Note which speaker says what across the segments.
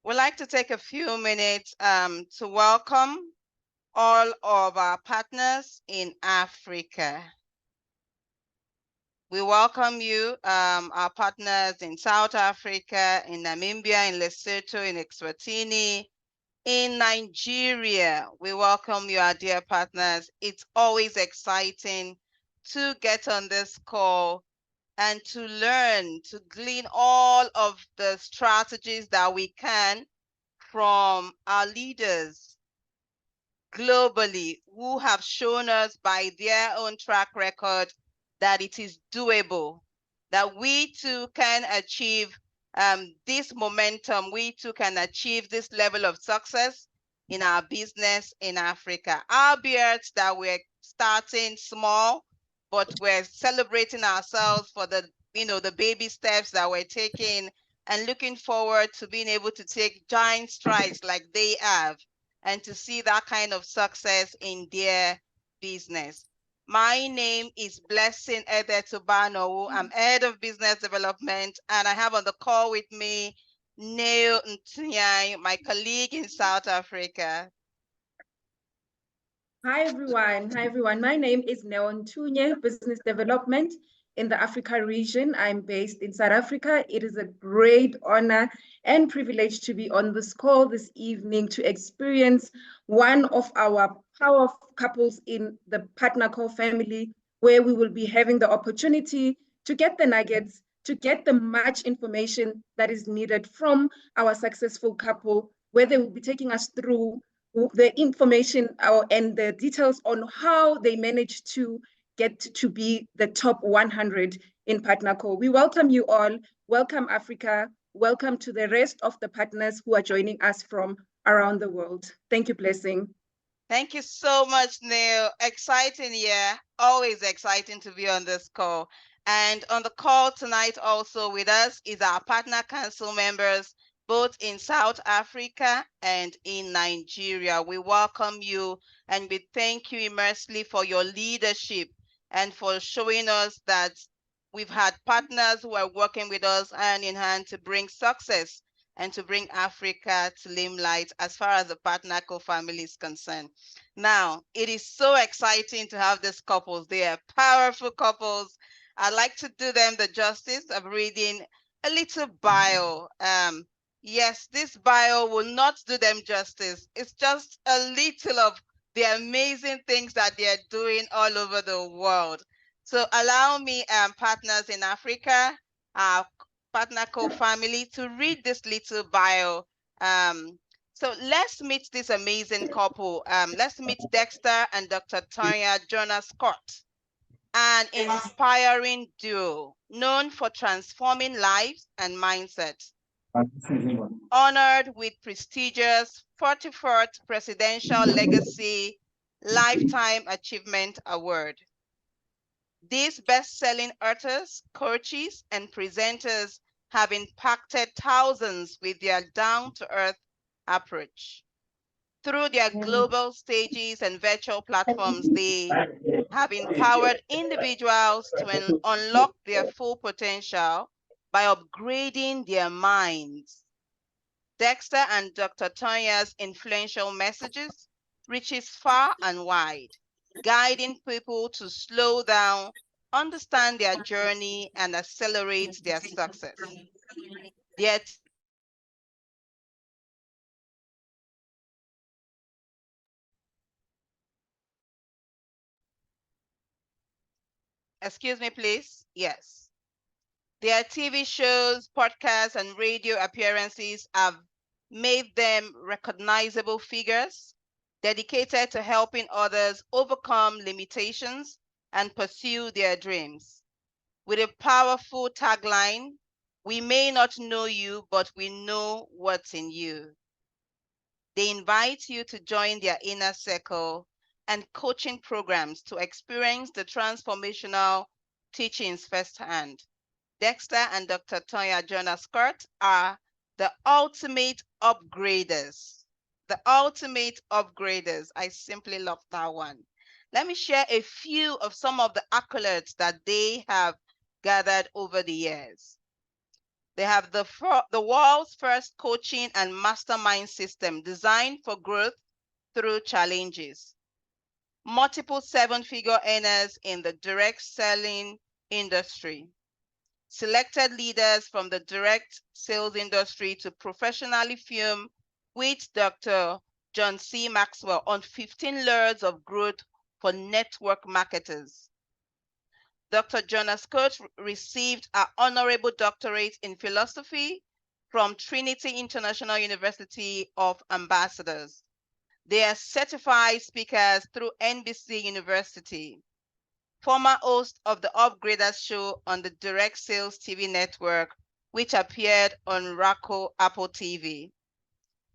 Speaker 1: We'd like to take a few minutes to welcome all of our partners in Africa. We welcome you, our partners in South Africa, in Namibia, in Lesotho, in Eswatini, in Nigeria. We welcome you, our dear partners. It's always exciting to get on this call and to learn, to glean all of the strategies that we can from our leaders globally who have shown us by their own track record that it is doable, that we too can achieve this momentum, we too can achieve this level of success in our business in Africa. Albeit that we're starting small, but we're celebrating ourselves for the baby steps that we're taking and looking forward to being able to take giant strides like they have and to see that kind of success in their business. My name is Blessing Edetubano. I'm head of business development, and I have on the call with me Neil Ntunyai, my colleague in South Africa.
Speaker 2: Hi everyone. My name is Neon Tunye, Business Development in the Africa region. I'm based in South Africa. It is a great honor and privilege to be on this call this evening to experience one of our power couples in the Partner Call family, where we will be having the opportunity to get the nuggets, to get the much information that is needed from our successful couple, where they will be taking us through the information and the details on how they managed to get to be the top 100 in Partner Call. We welcome you all. Welcome, Africa. Welcome to the rest of the partners who are joining us from around the world. Thank you, Blessing.
Speaker 1: Thank you so much, Neil. Exciting year. Always exciting to be on this call. And on the call tonight also with us is our partner council members, both in South Africa and in Nigeria. We welcome you and we thank you immensely for your leadership and for showing us that we've had partners who are working with us hand in hand to bring success and to bring Africa to limelight as far as the Partner Co family is concerned. Now, it is so exciting to have these couples. They are powerful couples. I'd like to do them the justice of reading a little bio. Yes, this bio will not do them justice. It's just a little of the amazing things that they're doing all over the world. So allow me, partners in Africa, our Partner Co family, to read this little bio. So let's meet this amazing couple. Let's meet Dexter and Dr. Tonya Joyner Scott, an inspiring duo known for transforming lives and mindsets. Honored with prestigious 44th Presidential Legacy Lifetime Achievement Award. These best-selling authors, coaches, and presenters have impacted thousands with their down-to-earth approach. Through their global stages and virtual platforms, they have empowered individuals to unlock their full potential by upgrading their minds. Dexter and Dr. Tonya's influential messages reaches far and wide, guiding people to slow down, understand their journey, and accelerate their success. Their Excuse me, please. Yes. Their TV shows, podcasts, and radio appearances have made them recognizable figures dedicated to helping others overcome limitations and pursue their dreams. With a powerful tagline, "We may not know you, but we know what's in you." They invite you to join their inner circle and coaching programs to experience the transformational teachings firsthand. Dexter and Dr. Tonya Joyner Scott are the ultimate upgraders. The ultimate upgraders. I simply love that one. Let me share a few of some of the accolades that they have gathered over the years. They have the world's first coaching and mastermind system designed for growth through challenges. Multiple seven-figure earners in the direct selling industry. Selected leaders from the direct sales industry to professionally film with Dr. John C. Maxwell on 15 layers of growth for network marketers. Dr. Joyner Scott received an honorable doctorate in philosophy from Trinity International University of Ambassadors. They are certified speakers through NBC University. Former host of the Upgraders Show on the Direct Sales TV network, which appeared on Rakko Apple TV.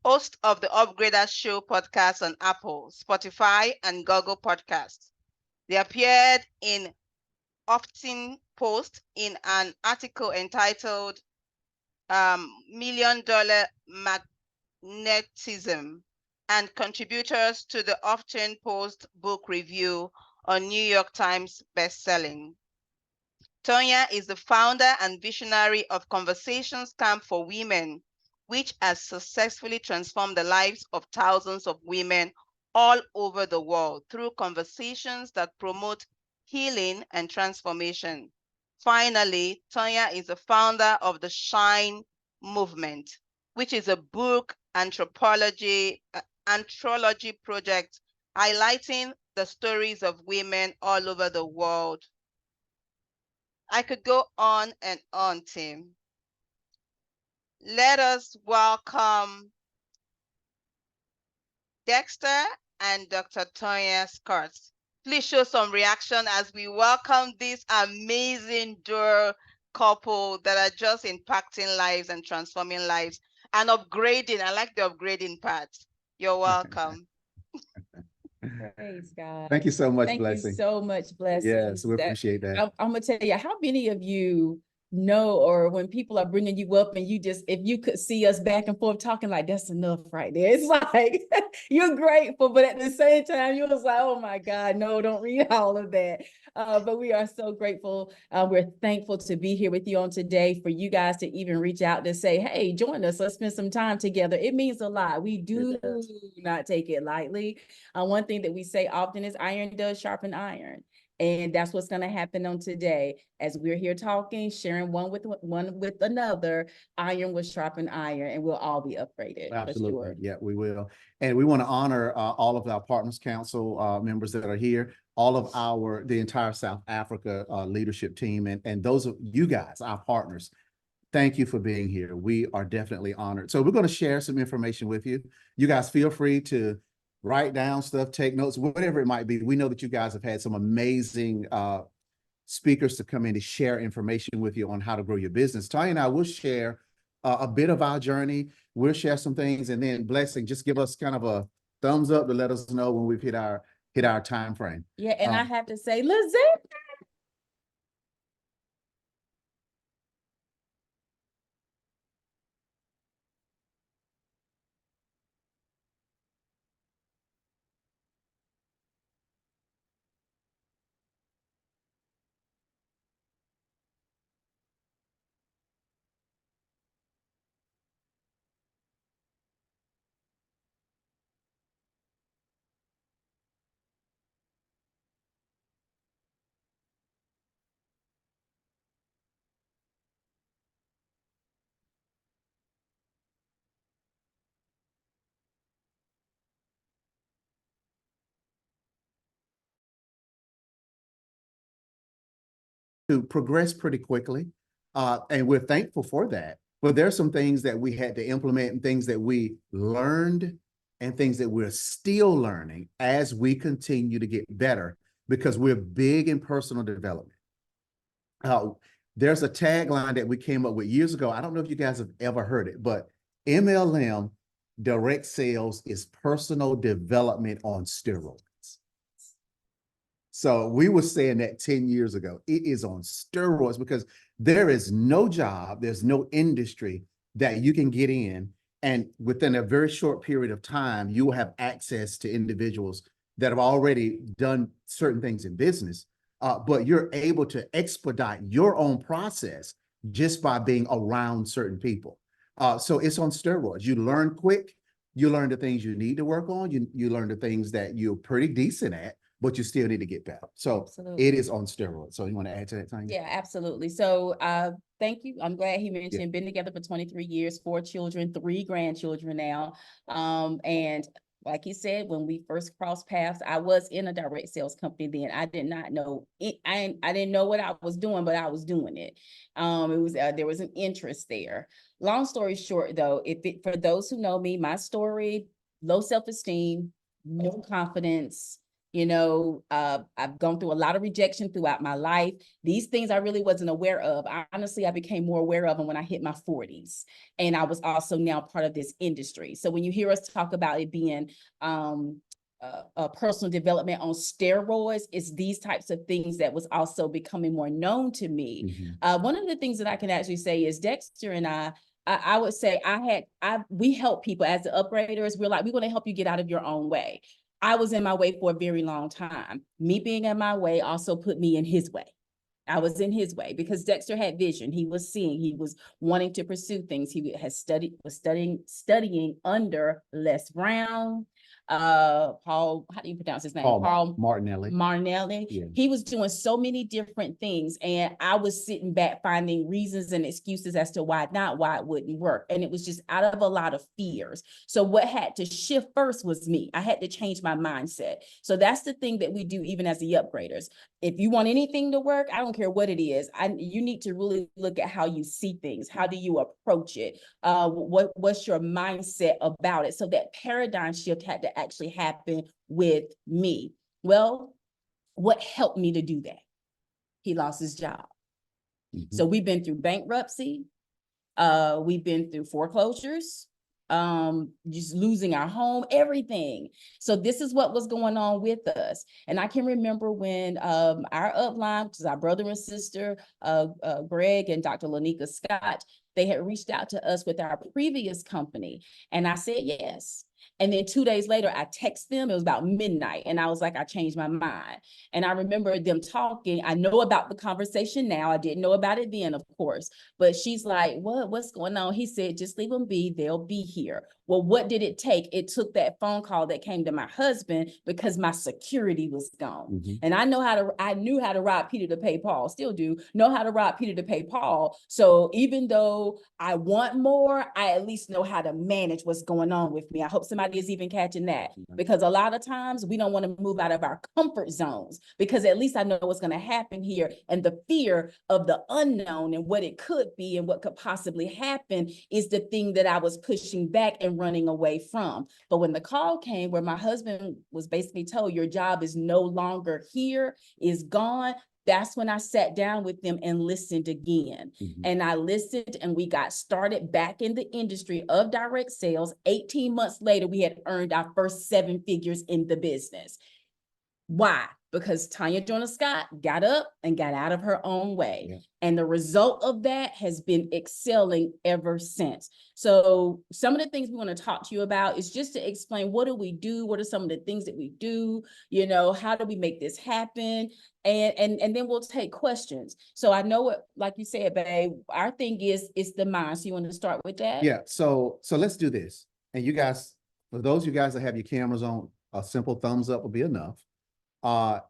Speaker 1: Host of the Upgraders Show podcast on Apple, Spotify, and Google Podcasts. They appeared in Huffington Post in an article entitled Million Dollar Magnetism, and contributors to the Huffington Post book review on New York Times bestselling. Tonya is the founder and visionary of Conversations Camp for Women, which has successfully transformed the lives of thousands of women all over the world through conversations that promote healing and transformation. Finally, Tonya is the founder of the Shine Movement, which is a book anthology project highlighting the stories of women all over the world. I could go on and on, Tim. Let us welcome Dexter and Dr. Tonya Scott. Please show some reaction as we welcome this amazing duo couple that are just impacting lives and transforming lives and upgrading. I like the upgrading part. You're welcome.
Speaker 3: Praise God.
Speaker 4: Thank you so much,
Speaker 3: Thank
Speaker 4: Blessing.
Speaker 3: you so much, Blessing.
Speaker 4: Yes, we appreciate that.
Speaker 3: I'm gonna tell you, how many of you know, or when people are bringing you up and you just, if you could see us back and forth talking, like, that's enough right there. It's like you're grateful, but at the same time you was like, oh my God, no, don't read all of that. But we are so grateful. We're thankful to be here with you on today, for you guys to even reach out to say, hey, join us, let's spend some time together. It means a lot. We do not take it lightly. One thing that we say often is iron does sharpen iron. And that's what's going to happen on today. As we're here talking, sharing one with another, iron will sharpen iron, and we'll all be upgraded.
Speaker 4: Absolutely.
Speaker 3: For sure.
Speaker 4: Yeah, we will. And we want to honor all of our Partners Council members that are here, all of the entire South Africa leadership team, and those of you guys, our partners. Thank you for being here. We are definitely honored. So we're going to share some information with you. You guys feel free to write down stuff, take notes, whatever it might be. We know that you guys have had some amazing speakers to come in to share information with you on how to grow your business. Tonya and I will share a bit of our journey. We'll share some things, and then Blessing, just give us kind of a thumbs up to let us know when we've hit our time frame.
Speaker 3: Yeah, and I have to say, Lizette.
Speaker 4: To progress pretty quickly. And we're thankful for that. But there's some things that we had to implement and things that we learned and things that we're still learning as we continue to get better, because we're big in personal development. There's a tagline that we came up with years ago. I don't know if you guys have ever heard it, but MLM direct sales is personal development on steroids. So we were saying that 10 years ago. It is on steroids, because there is no job, there's no industry that you can get in, and within a very short period of time, you will have access to individuals that have already done certain things in business, but you're able to expedite your own process just by being around certain people. So it's on steroids. You learn quick. You learn the things you need to work on. You learn the things that you're pretty decent at, but you still need to get better. So
Speaker 3: Absolutely.
Speaker 4: it is on steroids. So you want to add to that, Tonya?
Speaker 3: Yeah, absolutely. So thank you. I'm glad he mentioned been together for 23 years, 4 children, 3 grandchildren now. And like he said, when we first crossed paths, I was in a direct sales company then. I did not know it. I didn't know what I was doing, but I was doing it. It was there was an interest there. Long story short, though, for those who know me, my story: low self-esteem, no confidence. I've gone through a lot of rejection throughout my life. These things I really wasn't aware of. Honestly, I became more aware of them when I hit my 40s. And I was also now part of this industry. So when you hear us talk about it being personal development on steroids, it's these types of things that was also becoming more known to me. One of the things that I can actually say is Dexter and I would say we help people as the upgraders. We're going to help you get out of your own way. I was in my way for a very long time. Me being in my way also put me in his way. I was in his way because Dexter had vision. He was seeing, he was wanting to pursue things. He was studying under Les Brown, Paul, how do you pronounce his name?
Speaker 4: Paul Martinelli.
Speaker 3: Yeah. He was doing so many different things. And I was sitting back finding reasons and excuses as to why it wouldn't work. And it was just out of a lot of fears. So what had to shift first was me. I had to change my mindset. So that's the thing that we do even as the upgraders. If you want anything to work, I don't care what it is. You need to really look at how you see things. How do you approach it? What's your mindset about it? So that paradigm shift had to actually happen with me. Well, what helped me to do that? He lost his job. So we've been through bankruptcy. We've been through foreclosures, just losing our home, everything. So this is what was going on with us. And I can remember when our upline, which is our brother and sister, Greg and Dr. Lanika Scott, they had reached out to us with our previous company. And I said yes. And then 2 days later, I texted them. It was about midnight. And I was like, I changed my mind. And I remember them talking. I know about the conversation now. I didn't know about it then, of course. But she's like, what's going on? He said, just leave them be. They'll be here. Well, what did it take? It took that phone call that came to my husband because my security was gone. And I knew how to rob Peter to pay Paul, still do know how to rob Peter to pay Paul. So even though I want more, I at least know how to manage what's going on with me. I hope somebody is even catching that, because a lot of times we don't want to move out of our comfort zones, because at least I know what's going to happen here. And the fear of the unknown and what it could be and what could possibly happen is the thing that I was pushing back and running away from. But when the call came where my husband was basically told, your job is no longer here, is gone, that's when I sat down with them and listened again. And I listened and we got started back in the industry of direct sales. 18 months later, we had earned our first 7 figures in the business. Why? Because Tonya Joyner Scott got up and got out of her own way. Yeah. And the result of that has been excelling ever since. So some of the things we want to talk to you about is just to explain, what do we do? What are some of the things that we do? How do we make this happen? And then we'll take questions. So I know what, like you said, babe, our thing is the mind. So you want to start with that?
Speaker 4: Yeah. So let's do this. And you guys, for those of you guys that have your cameras on, a simple thumbs up will be enough.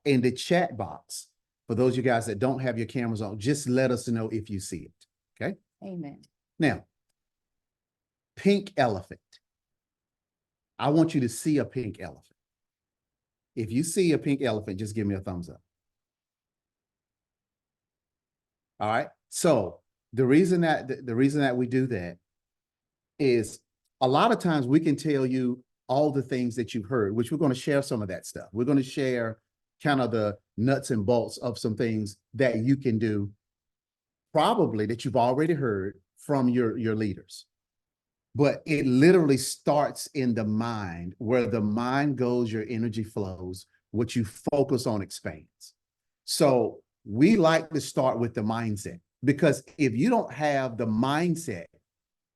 Speaker 4: In the chat box, for those of you guys that don't have your cameras on, just let us know if you see it. Okay.
Speaker 3: Amen.
Speaker 4: Now, pink elephant. I want you to see a pink elephant. If you see a pink elephant, just give me a thumbs up. All right. So the reason that we do that is a lot of times we can tell you all the things that you've heard, which we're going to share some of that stuff. We're going to share kind of the nuts and bolts of some things that you can do, probably that you've already heard from your leaders. But it literally starts in the mind. Where the mind goes, your energy flows. What you focus on expands. So we like to start with the mindset, because if you don't have the mindset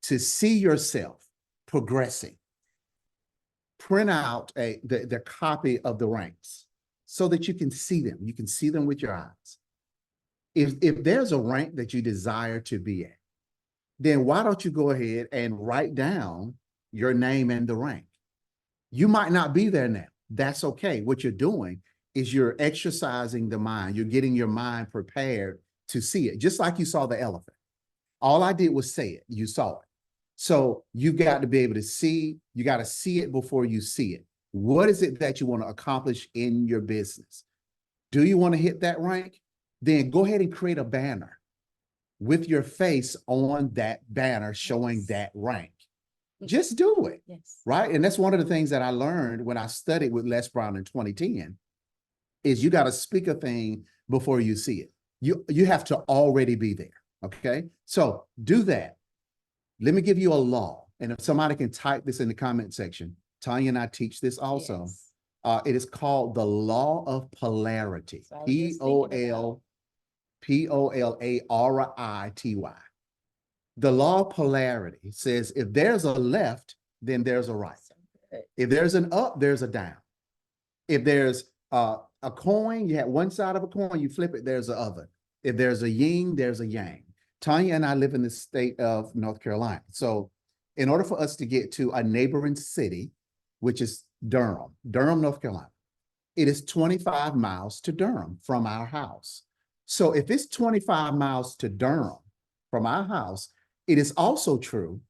Speaker 4: to see yourself progressing, print out the copy of the ranks so that you can see them. You can see them with your eyes. If there's a rank that you desire to be at, then why don't you go ahead and write down your name and the rank? You might not be there now. That's okay. What you're doing is you're exercising the mind. You're getting your mind prepared to see it, just like you saw the elephant. All I did was say it. You saw it. So you've got to be able to see, you got to see it before you see it. What is it that you want to accomplish in your business? Do you want to hit that rank? Then go ahead and create a banner with your face on that banner showing
Speaker 3: Yes.
Speaker 4: that rank. Just do it.
Speaker 3: Yes.
Speaker 4: Right. And that's one of the things that I learned when I studied with Les Brown in 2010 is you got to speak a thing before you see it. You have to already be there. Okay. So do that. Let me give you a law. And if somebody can type this in the comment section, Tonya and I teach this also.
Speaker 3: Yes.
Speaker 4: It is called the law of polarity.
Speaker 3: So I was just thinking about.
Speaker 4: Polarity. The law of polarity says if there's a left, then there's a right.
Speaker 3: So good.
Speaker 4: If there's an up, there's a down. If there's a coin, you have one side of a coin, you flip it, there's the other. If there's a yin, there's a yang. Tonya and I live in the state of North Carolina. So in order for us to get to a neighboring city, which is Durham, North Carolina, it is 25 miles to Durham from our house. So if it's 25 miles to Durham from our house, it is also true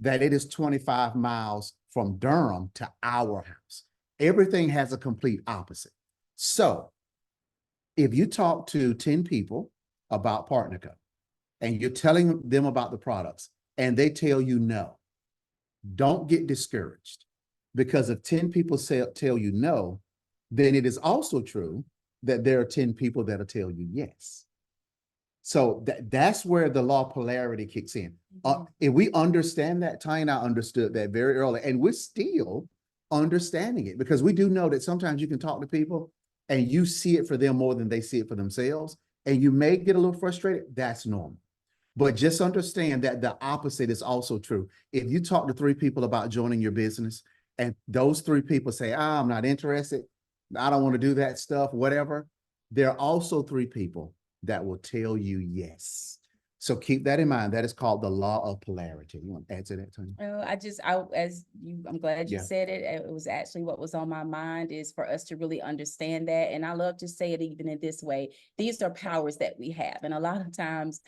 Speaker 4: that it is 25 miles from Durham to our house. Everything has a complete opposite. So if you talk to 10 people about PartnerCo and you're telling them about the products and they tell you no, don't get discouraged, because if 10 people tell you no, then it is also true that there are 10 people that'll tell you yes. So that's where the law of polarity kicks in. If we understand that, Ty and I understood that very early, and we're still understanding it, because we do know that sometimes you can talk to people and you see it for them more than they see it for themselves, and you may get a little frustrated. That's normal. But just understand that the opposite is also true. If you talk to 3 people about joining your business and those 3 people say, I'm not interested, I don't want to do that stuff, whatever, there are also 3 people that will tell you yes. So keep that in mind. That is called the law of polarity. You want to add to that, Tony?
Speaker 3: I'm glad you
Speaker 4: Yeah.
Speaker 3: said it. It was actually what was on my mind, is for us to really understand that. And I love to say it even in this way. These are powers that we have. And a lot of times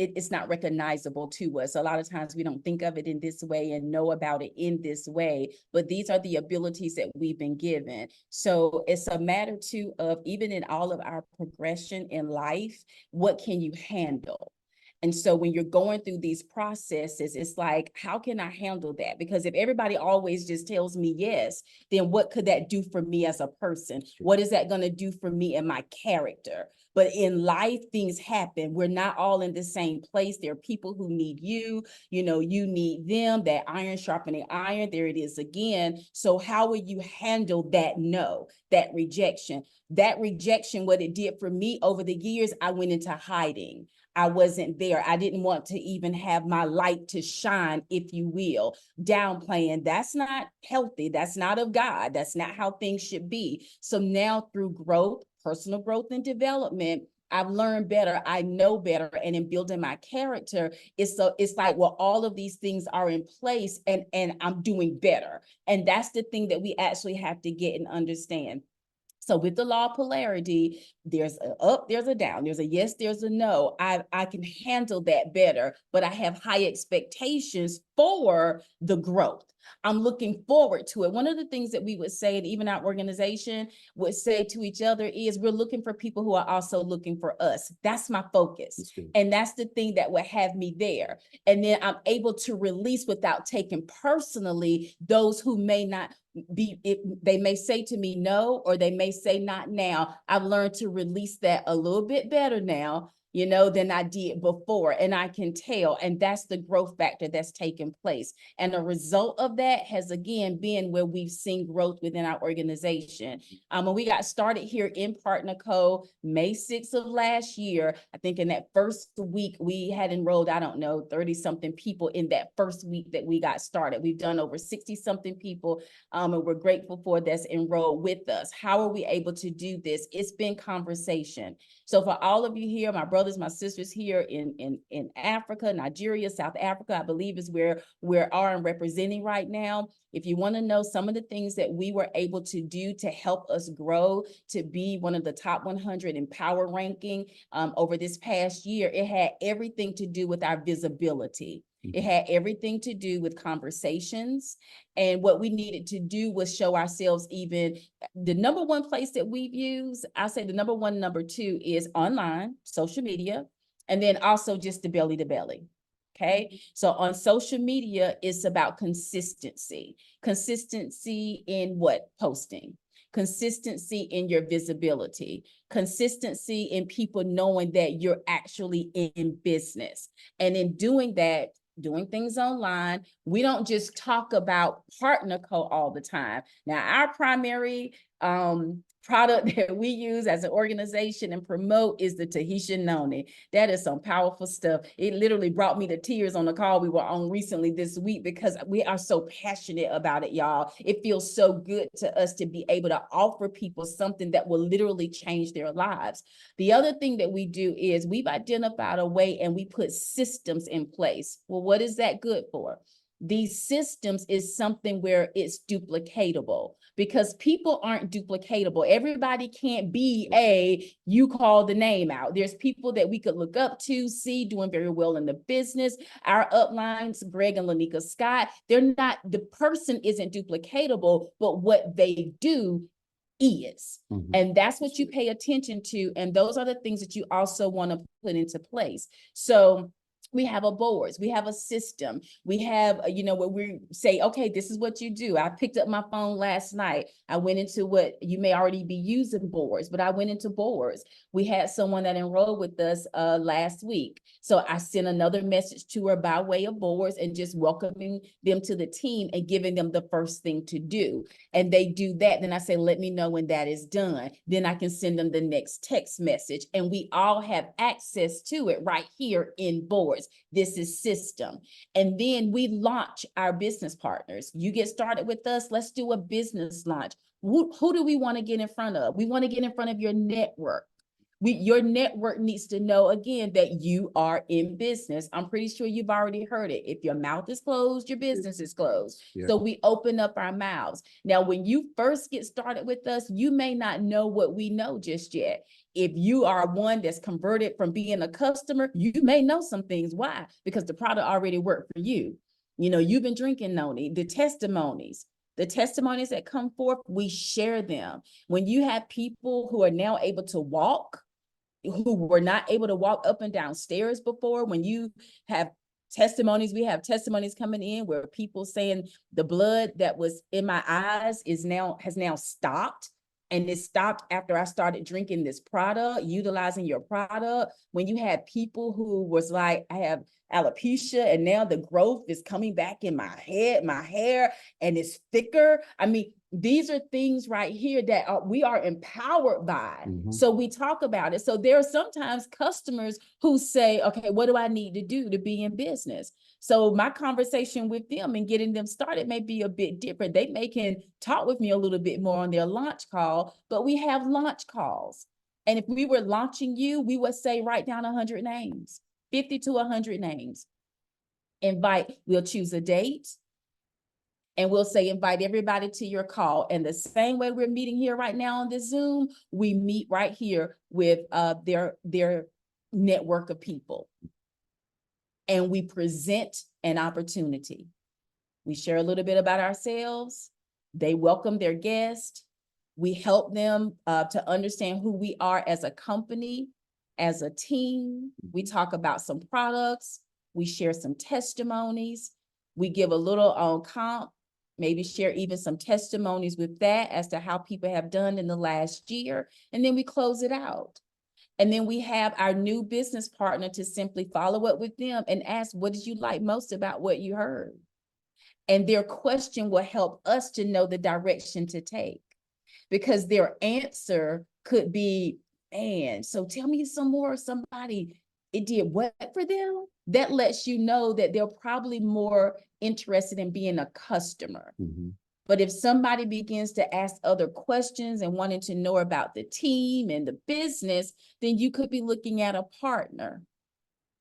Speaker 3: it's not recognizable to us. A lot of times we don't think of it in this way and know about it in this way, but these are the abilities that we've been given. So it's a matter too of, even in all of our progression in life, what can you handle? And so when you're going through these processes, it's like, how can I handle that? Because if everybody always just tells me yes, then what could that do for me as a person? What is that going to do for me and my character? But in life, things happen. We're not all in the same place. There are people who need you, you need them, that iron sharpening iron. There it is again. So how will you handle that no, that rejection? That rejection, what it did for me over the years, I went into hiding. I wasn't there. I didn't want to even have my light to shine, if you will. Downplaying, that's not healthy. That's not of God. That's not how things should be. So now through growth, personal growth and development, I've learned better. I know better. And in building my character, it's like, well, all of these things are in place and I'm doing better. And that's the thing that we actually have to get and understand. So with the law of polarity, there's a up, there's a down, there's a yes, there's a no. I can handle that better, but I have high expectations for the growth. I'm looking forward to it. One of the things that we would say, and even our organization would say to each other, is we're looking for people who are also looking for us. That's my focus. And that's the thing that would have me there. And then I'm able to release without taking personally those who may not they may say to me no, or they may say not now. I've learned to release that a little bit better now, than I did before. And I can tell, and that's the growth factor that's taken place. And the result of that has again been where we've seen growth within our organization. When we got started here in Partner Co. May 6th of last year, I think in that first week we had enrolled, I don't know, 30 something people in that first week that we got started. We've done over 60 something people, and we're grateful for that's enrolled with us. How are we able to do this? It's been conversation. So for all of you here, my brothers, my sisters here in Africa, Nigeria, South Africa, I believe is where we are representing right now. If you want to know some of the things that we were able to do to help us grow to be one of the top 100 in power ranking over this past year, it had everything to do with our visibility. It had everything to do with conversations. And what we needed to do was show ourselves even the number one place that we've used. I say the number one, number two is online, social media, and then also just the belly to belly. Okay. So on social media, it's about consistency. Consistency in what? Posting. Consistency in your visibility, consistency in people knowing that you're actually in business. And in doing that, doing things online, we don't just talk about Partner Co. all the time. Now, our primary product that we use as an organization and promote is the Tahitian noni. That is some powerful stuff. It literally brought me to tears on the call we were on recently this week because we are so passionate about it, y'all. It feels so good to us to be able to offer people something that will literally change their lives. The other thing that we do is we've identified a way and we put systems in place. Well, what is that good for? These systems is something where it's duplicatable because people aren't duplicatable. Everybody can't be you call the name out. There's people that we could look up to, see doing very well in the business. Our uplines, Greg and Lanika Scott, the person isn't duplicatable, but what they do is. And that's what you pay attention to. And those are the things that you also want to put into place. So we have a boards, we have a system, we have, where we say, okay, this is what you do. I picked up my phone last night. I went into what you may already be using boards, but I went into boards. We had someone that enrolled with us last week. So I sent another message to her by way of boards and just welcoming them to the team and giving them the first thing to do. And they do that. Then I say, let me know when that is done. Then I can send them the next text message. And we all have access to it right here in boards. This is system. And then we launch our business partners. You get started with us, let's do a business launch. Who do we want to get in front of? We want to get in front of your network. Your network needs to know, again, that you are in business. I'm pretty sure you've already heard it. If your mouth is closed, your business is closed. Yeah. So we open up our mouths. Now, when you first get started with us, you may not know what we know just yet. If you are one that's converted from being a customer, you may know some things. Why? Because the product already worked for you. You've been drinking noni, the testimonies that come forth, we share them. When you have people who are now able to walk, who were not able to walk up and down stairs before, when you have testimonies, we have testimonies coming in where people saying the blood that was in my eyes has now stopped. And it stopped after I started drinking this product, utilizing your product. When you had people who was like, I have alopecia and now the growth is coming back in my head, my hair, and it's thicker. I mean, these are things right here that we are empowered by. So we talk about it. So there are sometimes customers who say, okay, what do I need to do to be in business? So my conversation with them and getting them started may be a bit different. They may can talk with me a little bit more on their launch call, but we have launch calls. And if we were launching you, we would say, write down 100 names, 50 to 100 names. We'll choose a date. And we'll say, invite everybody to your call. And the same way we're meeting here right now on this Zoom, we meet right here with their network of people. And we present an opportunity. We share a little bit about ourselves. They welcome their guest. We help them to understand who we are as a company, as a team. We talk about some products. We share some testimonies. We give a little on comp, maybe share even some testimonies with that as to how people have done in the last year. And then we close it out. And then we have our new business partner to simply follow up with them and ask, what did you like most about what you heard? And their question will help us to know the direction to take, because their answer could be, man, so tell me some more. Somebody, it did what for them? That lets you know that they're probably more interested in being a customer.
Speaker 4: Mhm.
Speaker 3: But if somebody begins to ask other questions and wanting to know about the team and the business, then you could be looking at a partner.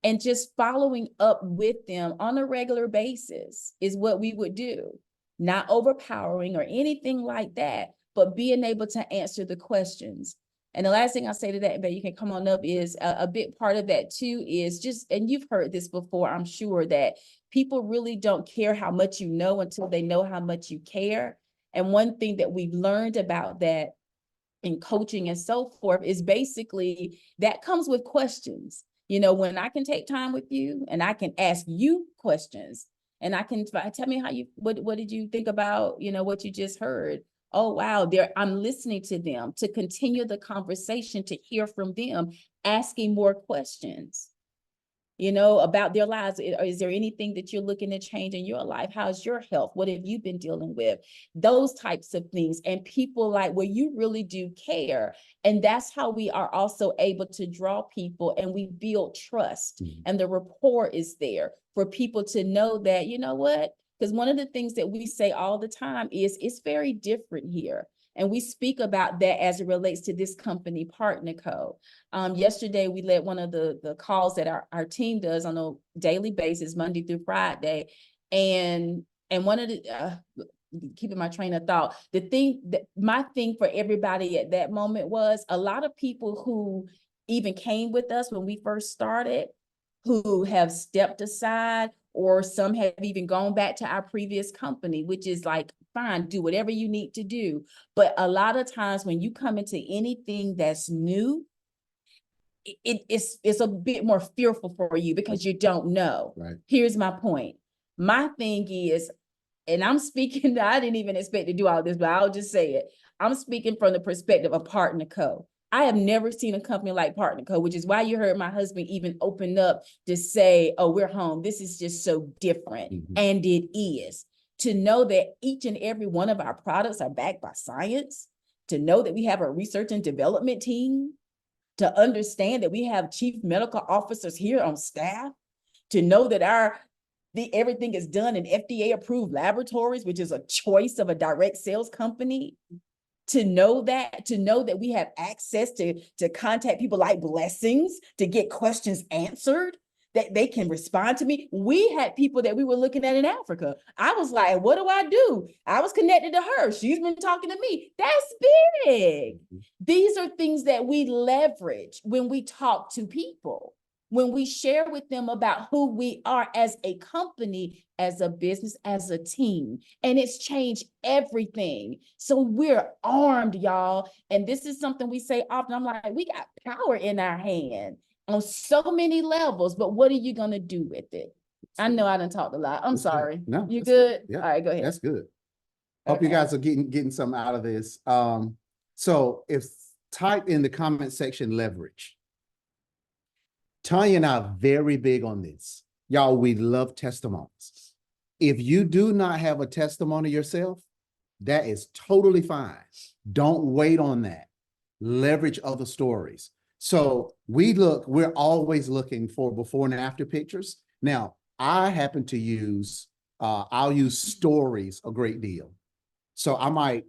Speaker 3: And just following up with them on a regular basis is what we would do. Not overpowering or anything like that, but being able to answer the questions. And the last thing I'll say to that, but you can come on up, is a big part of that too is just, and you've heard this before, I'm sure, that people really don't care how much you know until they know how much you care. And one thing that we've learned about that in coaching and so forth is basically that comes with questions. You know, when I can take time with you and I can ask you questions and I can tell me how you, what did you think about, you know, what you just heard? Oh, wow, I'm listening to them, to continue the conversation, to hear from them, asking more questions, you know, about their lives. Is there anything that you're looking to change in your life? How's your health? What have you been dealing with? Those types of things. And people like, well, you really do care. And that's how we are also able to draw people, and we build trust. And the rapport is there for people to know that, you know what? Because one of the things that we say all the time is it's very different here. And we speak about that as it relates to this company, Partner Co. Yesterday, we led one of the calls that our team does on a daily basis, Monday through Friday. And one of the, keeping my train of thought, my thing for everybody at that moment was a lot of people who even came with us when we first started, who have stepped aside, or some have even gone back to our previous company, which is like, fine, do whatever you need to do. But a lot of times when you come into anything that's new, it's a bit more fearful for you because you don't know.
Speaker 4: Right.
Speaker 3: Here's my point. My thing is, and I'm speaking, I didn't even expect to do all this, but I'll just say it. I'm speaking from the perspective of Partner Co. I have never seen a company like Partner Co., which is why you heard my husband even open up to say, oh, we're home. This is just so different. And it is. To know that each and every one of our products are backed by science, to know that we have a research and development team, to understand that we have chief medical officers here on staff, to know that everything is done in FDA approved laboratories, which is a choice of a direct sales company. To know that we have access to contact people like Blessings to get questions answered, that they can respond to me. We had people that we were looking at in Africa. I was like, what do I do? I was connected to her. She's been talking to me. That's big. These are things that we leverage when we talk to people, when we share with them about who we are as a company, as a business, as a team. And it's changed everything. So we're armed, y'all. And this is something we say often. I'm like, we got power in our hand on so many levels, but what are you going to do with it? I know I done talked a lot. I'm sorry.
Speaker 4: No,
Speaker 3: you good?
Speaker 4: Yeah.
Speaker 3: All right, go ahead.
Speaker 4: That's good. Hope you guys are getting something out of this. So if type in the comment section leverage. Tonya and I are very big on this. Y'all, we love testimonies. If you do not have a testimony yourself, that is totally fine. Don't wait on that. Leverage other stories. So we're always looking for before and after pictures. Now, I happen to use, I'll use stories a great deal. So I might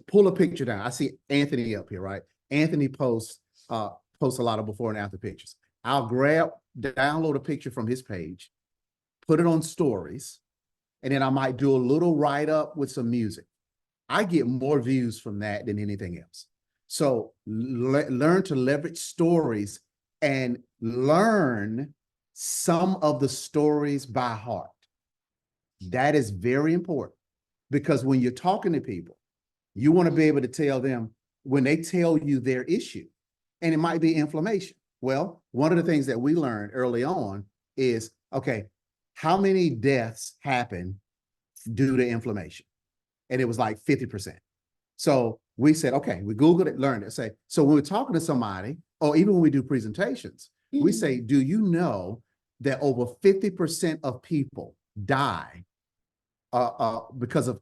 Speaker 4: pull a picture down. I see Anthony up here, right? Anthony posts a lot of before and after pictures. I'll download a picture from his page, put it on stories, and then I might do a little write-up with some music. I get more views from that than anything else. So learn to leverage stories and learn some of the stories by heart. That is very important, because when you're talking to people, you want to be able to tell them when they tell you their issue, and it might be inflammation. Well, one of the things that we learned early on is, okay, how many deaths happen due to inflammation? And it was like 50%. So we said, okay, we Googled it, learned it. Say, so when we're talking to somebody, or even when we do presentations, we say, do you know that over 50% of people die because of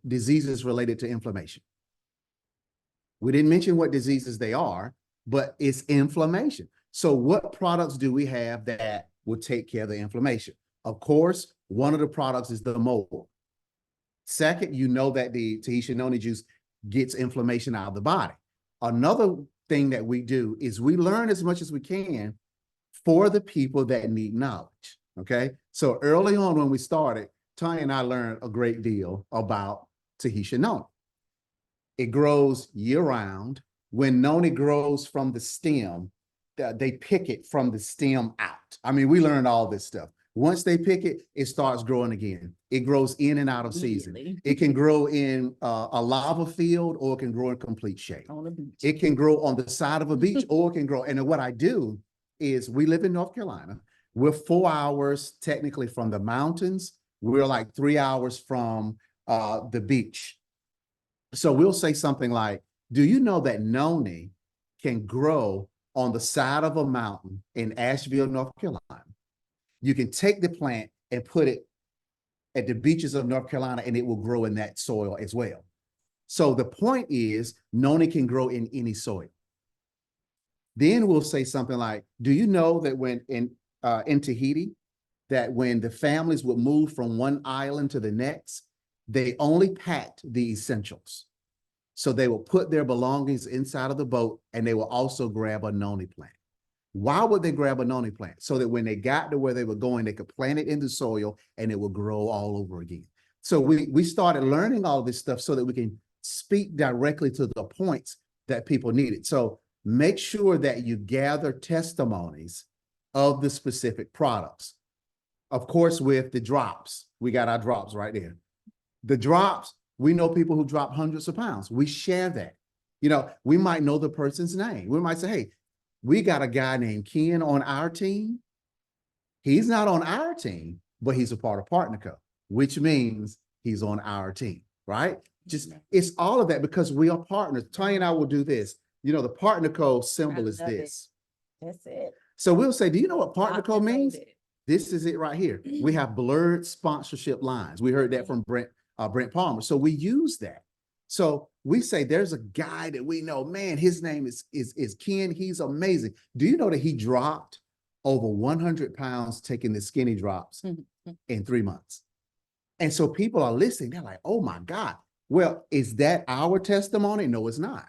Speaker 4: diseases related to inflammation? We didn't mention what diseases they are, but it's inflammation. So what products do we have that will take care of the inflammation? Of course, one of the products is the mold. Second, you know that the Tahitian noni juice gets inflammation out of the body. Another thing that we do is we learn as much as we can for the people that need knowledge, okay? So early on when we started, Tonya and I learned a great deal about Tahitian noni. It grows year-round. When noni grows from the stem, they pick it from the stem out. I mean, we learned all this stuff. Once they pick it, it starts growing again. It grows in and out of season. It can grow in a lava field, or it can grow in complete shade. On a beach. It can grow on the side of a beach, or it can grow. And what I do is, we live in North Carolina. We're 4 hours technically from the mountains. We're like 3 hours from the beach. So we'll say something like, do you know that noni can grow on the side of a mountain in Asheville, North Carolina? You can take the plant and put it at the beaches of North Carolina, and it will grow in that soil as well. So the point is, noni can grow in any soil. Then we'll say something like, do you know that when in Tahiti, that when the families would move from one island to the next, they only packed the essentials. So they will put their belongings inside of the boat, and they will also grab a noni plant. Why would they grab a noni plant? So that when they got to where they were going, they could plant it in the soil and it will grow all over again. So we started learning all this stuff so that we can speak directly to the points that people needed. So make sure that you gather testimonies of the specific products. Of course, with the drops, we got our drops right there. The drops, we know people who drop hundreds of pounds. We share that. You know, we might know the person's name. We might say, hey, we got a guy named Ken on our team. He's not on our team, but he's a part of Partner Co, which means he's on our team, right? Just, it's all of that because we are partners. Tonya and I will do this. You know, the Partner Co symbol is this.
Speaker 3: That's it.
Speaker 4: So we'll say, do you know what Partner Co means? This is it right here. We have blurred sponsorship lines. We heard that from Brent Palmer. So we use that. So we say there's a guy that we know, man, his name is Ken. He's amazing. Do you know that he dropped over 100 pounds taking the skinny drops in 3 months? And so people are listening. They're like, oh my God. Well, is that our testimony? No, it's not.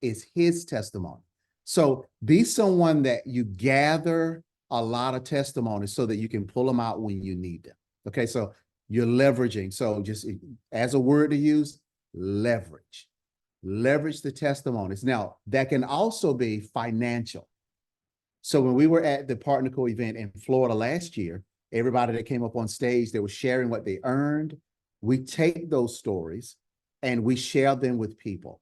Speaker 4: It's his testimony. So be someone that you gather a lot of testimonies so that you can pull them out when you need them. Okay, so you're leveraging. So just as a word to use, leverage. Leverage the testimonies. Now, that can also be financial. So when we were at the Partner Co event in Florida last year, everybody that came up on stage, they were sharing what they earned. We take those stories and we share them with people.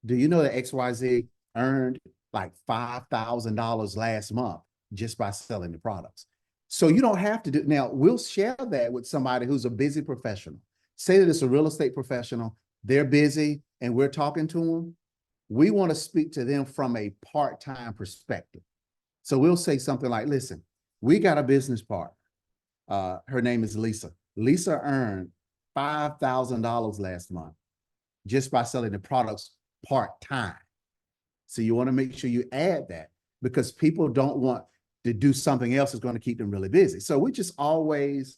Speaker 4: Do you know that XYZ earned like $5,000 last month just by selling the products? So you don't have to do, now we'll share that with somebody who's a busy professional. Say that it's a real estate professional, they're busy and we're talking to them. We want to speak to them from a part-time perspective. So we'll say something like, listen, we got a business partner. Her name is Lisa. Lisa earned $5,000 last month just by selling the products part-time. So you want to make sure you add that because people don't want to do something else that's going to keep them really busy. So we're just always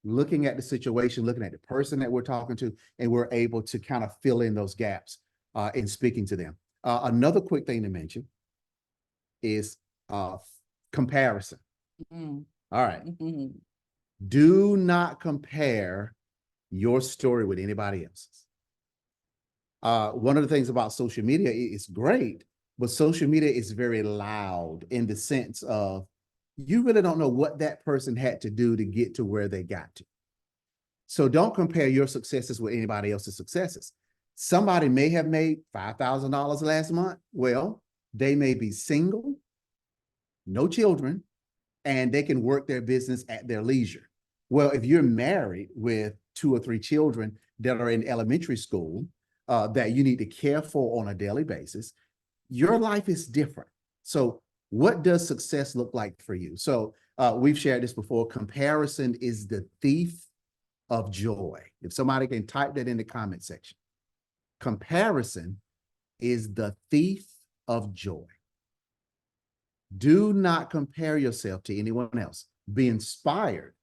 Speaker 4: looking at the situation, looking at the person that we're talking to, and we're able to kind of fill in those gaps in speaking to them. Another quick thing to mention is comparison. All right. Do not compare your story with anybody else's. One of the things about social media is great, but social media is very loud in the sense of you really don't know what that person had to do to get to where they got to. So don't compare your successes with anybody else's successes. Somebody may have made $5,000 last month. Well, they may be single, no children, and they can work their business at their leisure. Well, if you're married with 2 or 3 children that are in elementary school, that you need to care for on a daily basis, your life is different. So what does success look like for you? So we've shared this before. Comparison is the thief of joy. If somebody can type that in the comment section. Comparison is the thief of joy. Do not compare yourself to anyone else. Be inspired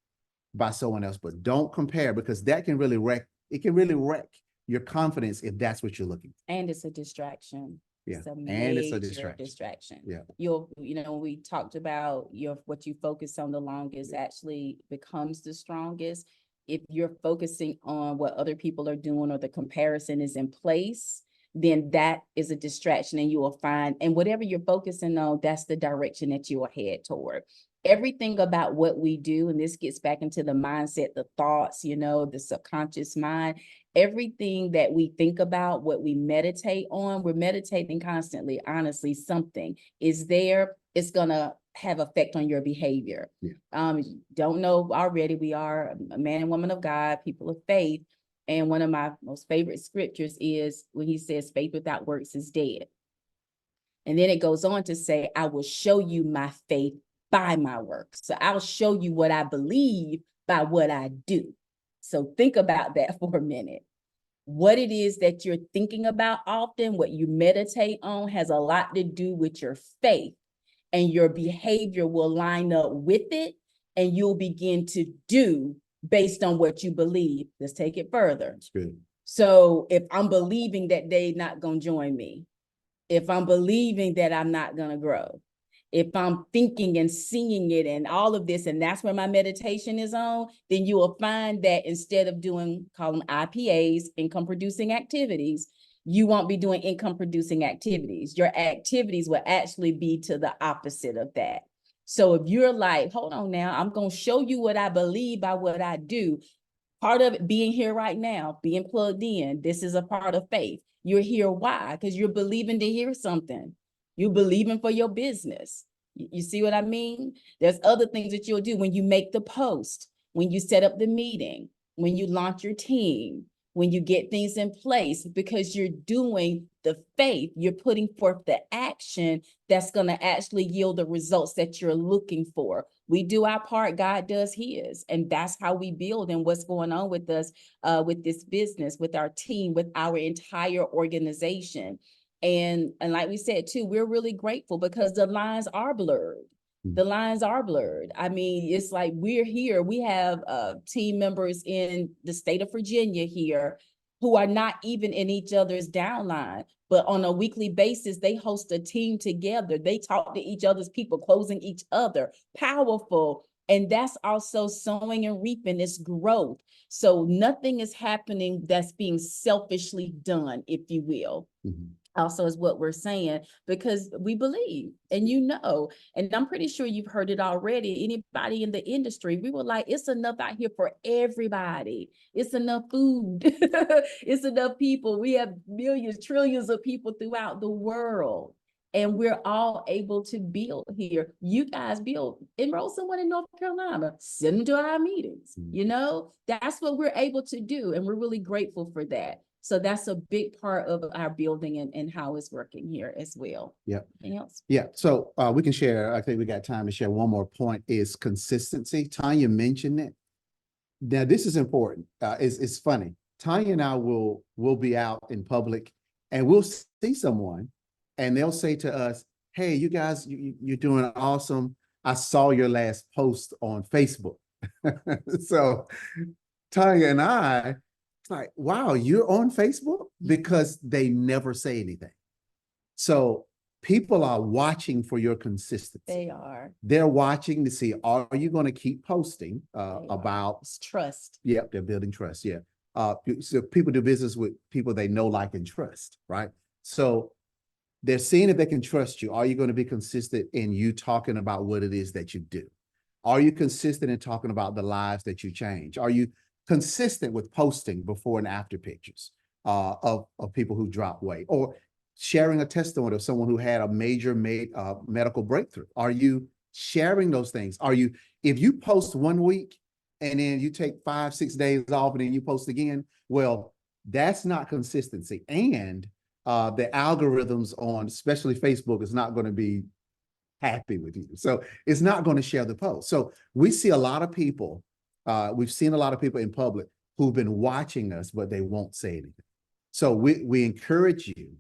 Speaker 4: by someone else, but don't compare, because that can really wreck your confidence if that's what you're looking for.
Speaker 3: And it's a distraction.
Speaker 4: Yeah.
Speaker 3: It's a
Speaker 4: And it's a
Speaker 3: major
Speaker 4: distraction. Yeah.
Speaker 3: When we talked about what you focus on the longest actually becomes the strongest. If you're focusing on what other people are doing or the comparison is in place, then that is a distraction, and you will find, and whatever you're focusing on, that's the direction that you will head toward. Everything about what we do, and this gets back into the mindset, the thoughts, the subconscious mind, everything that we think about, what we meditate on, we're meditating constantly. Honestly, something is there. It's going to have effect on your behavior.
Speaker 4: Yeah.
Speaker 3: Don't know already, we are a man and woman of God, people of faith. And one of my most favorite scriptures is when he says faith without works is dead. And then it goes on to say, I will show you my faith by my works. So I'll show you what I believe by what I do. So think about that for a minute. What it is that you're thinking about often, what you meditate on, has a lot to do with your faith, and your behavior will line up with it, and you'll begin to do based on what you believe. Let's take it further.
Speaker 4: That's good.
Speaker 3: So if I'm believing that they're not going to join me, if I'm believing that I'm not going to grow, if I'm thinking and seeing it and all of this, and that's where my meditation is on, then you will find that instead of call them IPAs, income producing activities, you won't be doing income producing activities. Your activities will actually be to the opposite of that. So if you're like, hold on now, I'm going to show you what I believe by what I do. Part of it being here right now, being plugged in, this is a part of faith. You're here. Why? Because you're believing to hear something. You're believing for your business. You see what I mean? There's other things that you'll do when you make the post, when you set up the meeting, when you launch your team, when you get things in place, because you're doing the faith, you're putting forth the action that's going to actually yield the results that you're looking for. We do our part, God does his, and that's how we build. And what's going on with us, with this business, with our team, with our entire organization. And like we said too, we're really grateful because the lines are blurred. The lines are blurred. I mean, it's like we're here. We have team members in the state of Virginia here who are not even in each other's downline, but on a weekly basis, they host a team together. They talk to each other's people, closing each other. Powerful. And that's also sowing and reaping this growth. So nothing is happening that's being selfishly done, if you will.
Speaker 4: Mm-hmm.
Speaker 3: Also is what we're saying, because we believe, and and I'm pretty sure you've heard it already. Anybody in the industry, we were like, it's enough out here for everybody. It's enough food. It's enough people. We have millions, trillions of people throughout the world. And we're all able to build here. You guys build, enroll someone in North Carolina, send them to our meetings. That's what we're able to do. And we're really grateful for that. So that's a big part of our building and how it's working here as well.
Speaker 4: Yeah.
Speaker 3: Anything else?
Speaker 4: Yeah. So we can share, I think we got time to share one more point, is consistency. Tonya mentioned it. Now, this is important. It's funny. Tonya and I will be out in public and we'll see someone and they'll say to us, hey, you guys, you're doing awesome. I saw your last post on Facebook. So Tonya and I, it's like, wow, you're on Facebook? Because they never say anything. So people are watching for your consistency.
Speaker 3: They are.
Speaker 4: They're watching to see, are you going to keep posting about
Speaker 3: it's trust?
Speaker 4: Yep, they're building trust. Yeah. So people do business with people they know, like, and trust, right? So they're seeing if they can trust you. Are you going to be consistent in you talking about what it is that you do? Are you consistent in talking about the lives that you change? Are you consistent with posting before and after pictures of people who drop weight, or sharing a testimony of someone who had a major medical breakthrough? Are you sharing those things? If you post one week and then you take 5-6 days off and then you post again, well, That's not consistency. And the algorithms on especially Facebook is not going to be happy with you. So it's not going to share the post. So we see a lot of people, we've seen a lot of people in public who've been watching us, but they won't say anything. So we encourage you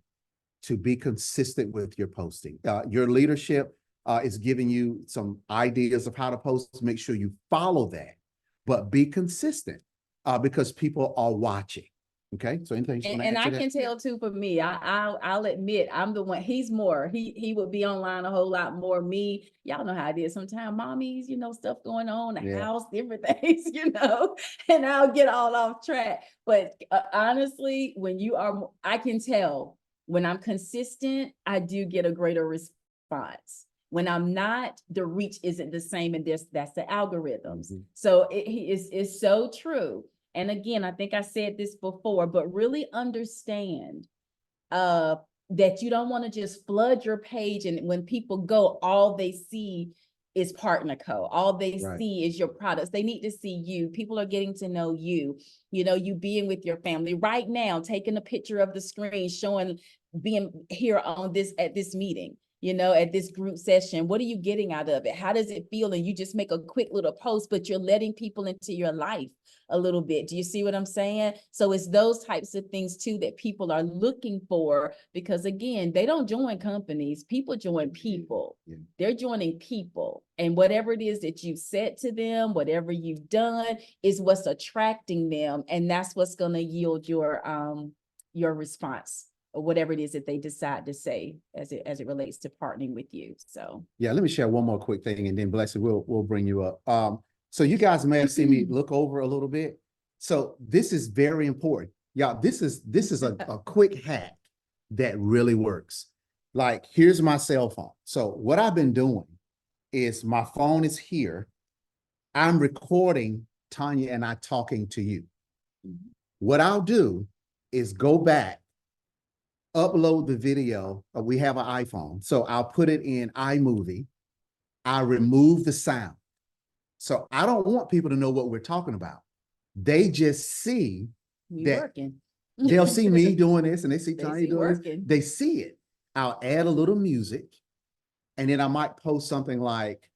Speaker 4: to be consistent with your posting. Your leadership is giving you some ideas of how to post. Make sure you follow that, but be consistent because people are watching. Okay, so anything you want to add
Speaker 3: And
Speaker 4: to
Speaker 3: I
Speaker 4: that?
Speaker 3: can tell too, for me, I'll admit I'm the one. He's more. He would be online a whole lot more. Me, y'all know how it is. Sometimes mommies, stuff going on, the
Speaker 4: Yeah.
Speaker 3: house, different things, and I'll get all off track. But honestly, when you are, I can tell when I'm consistent, I do get a greater response. When I'm not, the reach isn't the same, and that's the algorithms.
Speaker 4: Mhm.
Speaker 3: So it's so true. And again, I think I said this before, but really understand that you don't want to just flood your page, and when people go, all they see is Partner Co. All they
Speaker 4: Right.
Speaker 3: see is your products. They need to see you. People are getting to know you, you being with your family right now, taking a picture of the screen, showing being here at this meeting, at this group session. What are you getting out of it? How does it feel? And you just make a quick little post, but you're letting people into your life a little bit. Do you see what I'm saying? So it's those types of things too that people are looking for, because again, they don't join companies. People join people.
Speaker 4: Yeah.
Speaker 3: They're joining people, and whatever it is that you've said to them, whatever you've done is what's attracting them. And that's what's going to yield your response, or whatever it is that they decide to say as it relates to partnering with you. So
Speaker 4: Yeah, let me share one more quick thing, and then Blessed, we'll bring you up. So you guys may have seen me look over a little bit. So this is very important. Yeah, this is a quick hack that really works. Like, here's my cell phone. So what I've been doing is my phone is here. I'm recording Tonya and I talking to you. What I'll do is go back, upload the video. We have an iPhone, so I'll put it in iMovie. I remove the sound. So I don't want people to know what we're talking about. They just see that
Speaker 3: working.
Speaker 4: they'll see me doing this, and they see
Speaker 3: They
Speaker 4: Tonya
Speaker 3: see
Speaker 4: doing
Speaker 3: working.
Speaker 4: this. They see it. I'll add a little music, and then I might post something like,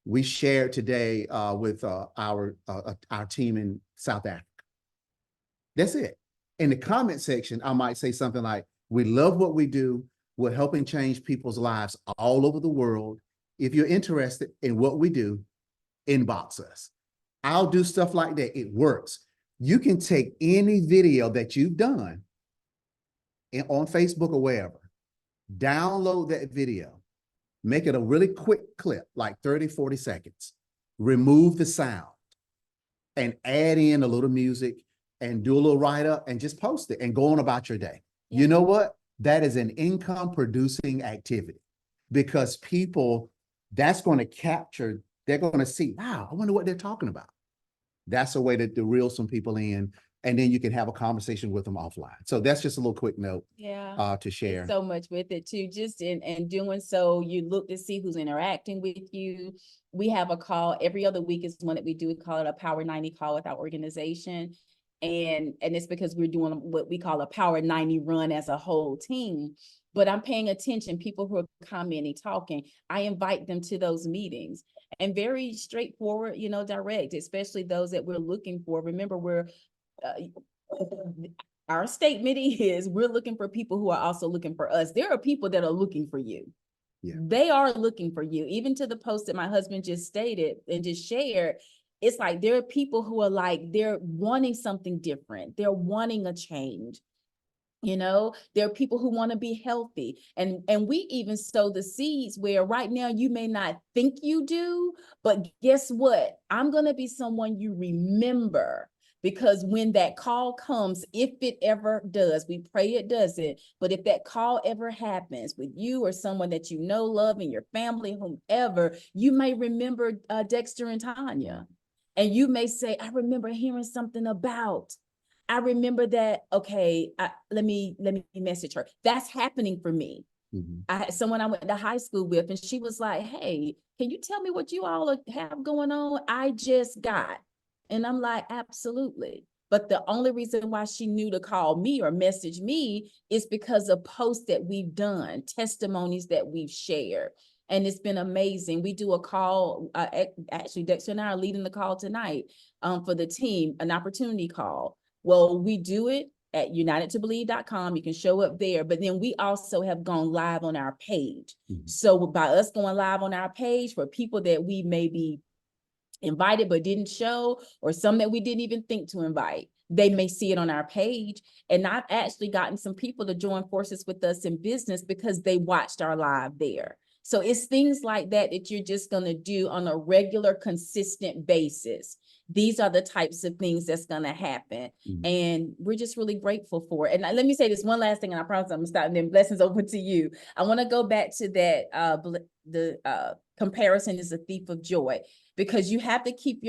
Speaker 4: we shared today with our team in South Africa. That's it. In the comment section, I might say something like, we love what we do. We're helping change people's lives all over the world. If you're interested in what we do, inbox us. I'll do stuff like that. It works. You can take any video that you've done on Facebook or wherever, download that video, make it a really quick clip, like 30, 40 seconds, remove the sound, and add in a little music and do a little write-up and just post it and go on about your day. Yeah. You know what? That is an income producing activity, because people, that's going to capture, they're going to see, wow, I wonder what they're talking about. That's a way to reel some people in, and then you can have a conversation with them offline. So that's just a little quick note to share.
Speaker 3: There's so much with it too. Just in doing so, you look to see who's interacting with you. We have a call every other week is one that we do. We call it a Power 90 call with our organization. And it's because we're doing what we call a Power 90 run as a whole team. But I'm paying attention, people who are commenting, talking, I invite them to those meetings, and very straightforward, direct, especially those that we're looking for. Remember, our statement is we're looking for people who are also looking for us. There are people that are looking for you. Yeah. They are looking for you. Even to the post that my husband just stated and just shared, it's like there are people who are like, they're wanting something different. They're wanting a change. There are people who want to be healthy, and we even sow the seeds where right now you may not think you do, but guess what? I'm going to be someone you remember, because when that call comes, if it ever does, we pray it doesn't, but if that call ever happens with you or someone that you know, love, in your family, whomever, you may remember Dexter and Tonya, and you may say, I remember hearing something about. I remember that, okay, let me message her. That's happening for me. Mm-hmm. I had someone I went to high school with, and she was like, hey, can you tell me what you all have going on? I just got. And I'm like, absolutely. But the only reason why she knew to call me or message me is because of posts that we've done, testimonies that we've shared. And it's been amazing. We do a call, actually Dexter and I are leading the call tonight for the team, an opportunity call. Well, we do it at unitedtobelieve.com. You can show up there, but then we also have gone live on our page.
Speaker 4: Mhm.
Speaker 3: So by us going live on our page, for people that we maybe invited but didn't show, or some that we didn't even think to invite, they may see it on our page. And I've actually gotten some people to join forces with us in business because they watched our live there. So it's things like that that you're just going to do on a regular, consistent basis. These are the types of things that's going to happen.
Speaker 4: Mhm.
Speaker 3: And we're just really grateful for it. And let me say this one last thing, and I promise I'm going to stop, and then blessings over to you. I want to go back to that, comparison is a thief of joy, because you have to keep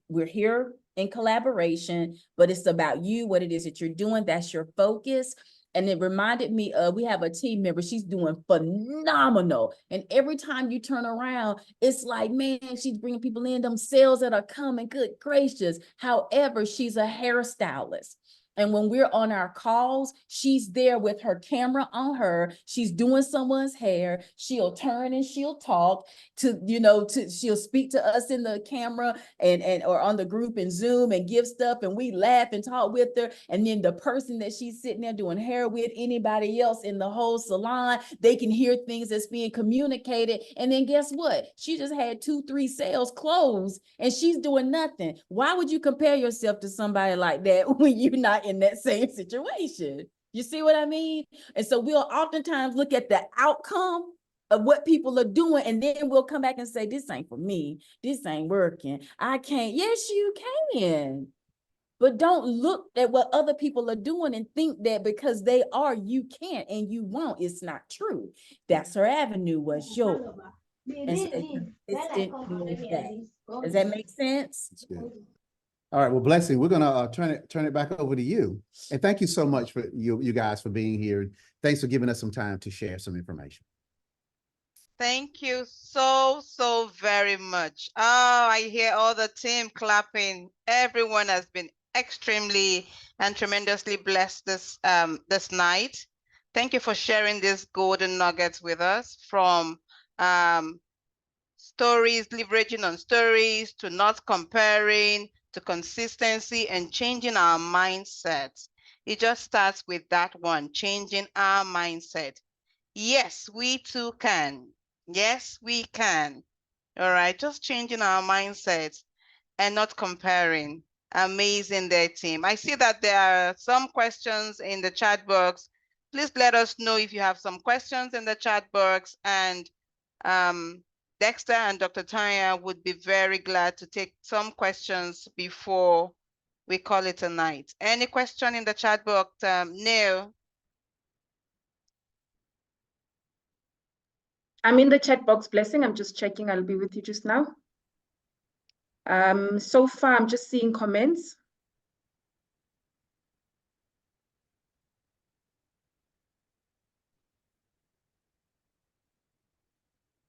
Speaker 3: we're here in collaboration, but it's about you, what it is that you're doing. That's your focus. And it reminded me of, we have a team member, she's doing phenomenal. And every time you turn around, it's like, man, she's bringing people in, them sales that are coming, good gracious. However, she's a hairstylist. And when we're on our calls, she's there with her camera on her. She's doing someone's hair. She'll turn and she'll talk she'll speak to us in the camera and or on the group in Zoom and give stuff, and we laugh and talk with her. And then the person that she's sitting there doing hair with, anybody else in the whole salon, they can hear things that's being communicated. And then guess what? She just had 2-3 sales close and she's doing nothing. Why would you compare yourself to somebody like that when you're not in that same situation? You see what I mean? And so we'll oftentimes look at the outcome of what people are doing, and then we'll come back and say, this ain't for me. This ain't working. I can't. Yes, you can. But don't look at what other people are doing and think that because they are, you can't and you won't. It's not true. That's her avenue, was yours. And stay consistent with that. Does that make sense?
Speaker 4: That's good. All right. Well, Blessing, we're gonna turn it back over to you. And thank you so much for you guys for being here. Thanks for giving us some time to share some information.
Speaker 1: Thank you so very much. Oh, I hear all the team clapping. Everyone has been extremely and tremendously blessed this night. Thank you for sharing these golden nuggets with us, from stories, leveraging on stories, to not comparing, to consistency and changing our mindset. It just starts with that one, changing our mindset. Yes, we too can. Yes, we can. All right, just changing our mindset and not comparing. Amazing there, team. I see that there are some questions in the chat box. Please let us know if you have some questions in the chat box, and Dexter and Dr. Tonya would be very glad to take some questions before we call it a night. Any question in the chat box, Neil?
Speaker 2: I'm in the chat box, Blessing. I'm just checking. I'll be with you just now. So far, I'm just seeing comments.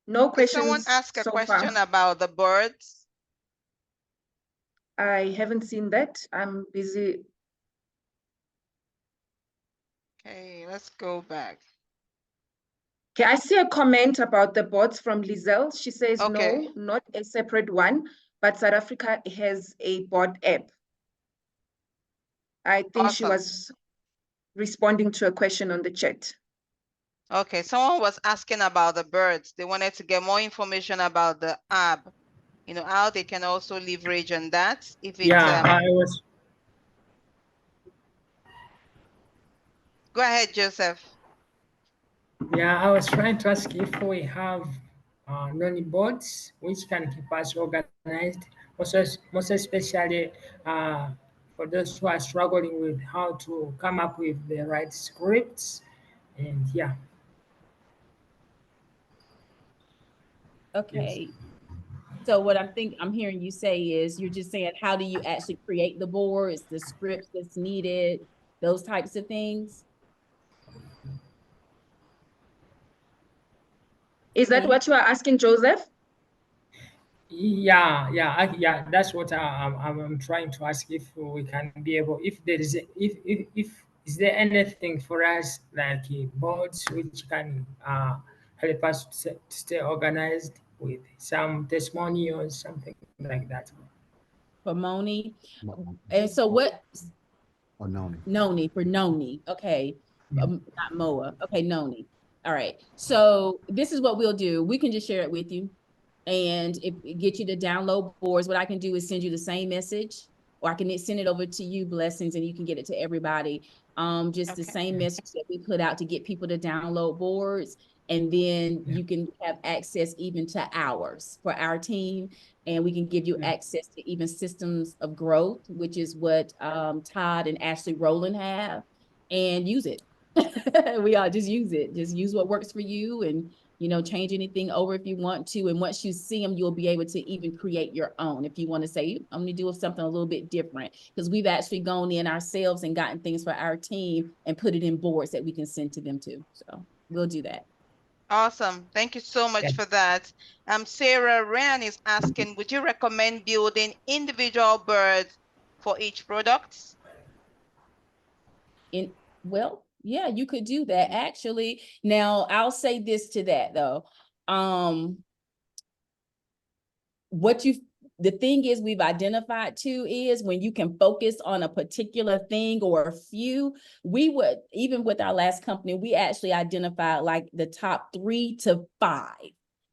Speaker 2: No
Speaker 1: Did someone
Speaker 2: questions
Speaker 1: ask a
Speaker 2: so
Speaker 1: question
Speaker 2: far.
Speaker 1: about the birds?
Speaker 2: I haven't seen that. I'm busy.
Speaker 1: Okay, let's go back.
Speaker 2: Okay, I see a comment about the bots from Lizelle. She says,
Speaker 1: Okay.
Speaker 2: no, not a separate one, but South Africa has a bot app. I think she
Speaker 1: Awesome.
Speaker 2: was responding to a question on the chat.
Speaker 1: Okay, someone was asking about the birds. They wanted to get more information about the app, how they can also leverage on that. If it's Go ahead, Joseph.
Speaker 5: I was trying to ask if we have non-boards which can keep us organized, most especially for those who are struggling with how to come up with the right scripts. And yeah.
Speaker 3: Okay. So what I'm hearing you say is, you're just saying, how do you actually create the boards, the scripts that's needed, those types of things?
Speaker 2: Is that what you are asking, Joseph?
Speaker 5: Yeah. That's what I'm trying to ask, if we can be able, if there is if is there anything for us like boards which can help us to stay organized with some testimonials, something like that.
Speaker 3: For Moni.
Speaker 4: Mo-
Speaker 3: And so what,
Speaker 4: Or Noni.
Speaker 3: Noni, for Noni. Okay. Not Moa. Okay, Noni. All right. So this is what we'll do. We can just share it with you. And if it get you to download boards, what I can do is send you the same message, or I can send it over to you, Blessings, and you can get it to everybody. Just the
Speaker 1: Okay.
Speaker 3: same message that we put out to get people to download boards. And then
Speaker 5: Yeah.
Speaker 3: you can have access even to ours for our team. And we can give you
Speaker 5: Yeah.
Speaker 3: access to even systems of growth, which is what Todd and Ashley Rowland have, and use it. We all just use it. Just use what works for you, and change anything over if you want to. And once you see them, you'll be able to even create your own. If you want to say, I'm going to do something a little bit different, because we've actually gone in ourselves and gotten things for our team and put it in boards that we can send to them too. So we'll do that.
Speaker 1: Awesome. Thank you so much
Speaker 5: Yeah.
Speaker 1: for that. Sarah Ryan is asking, would you recommend building individual birds for each product?
Speaker 3: In Well, yeah, you could do that actually. Now, I'll say this to that though. What you The thing is, we've identified too, is when you can focus on a particular thing or a few. We would, even with our last company, we actually identified like the top 3 to 5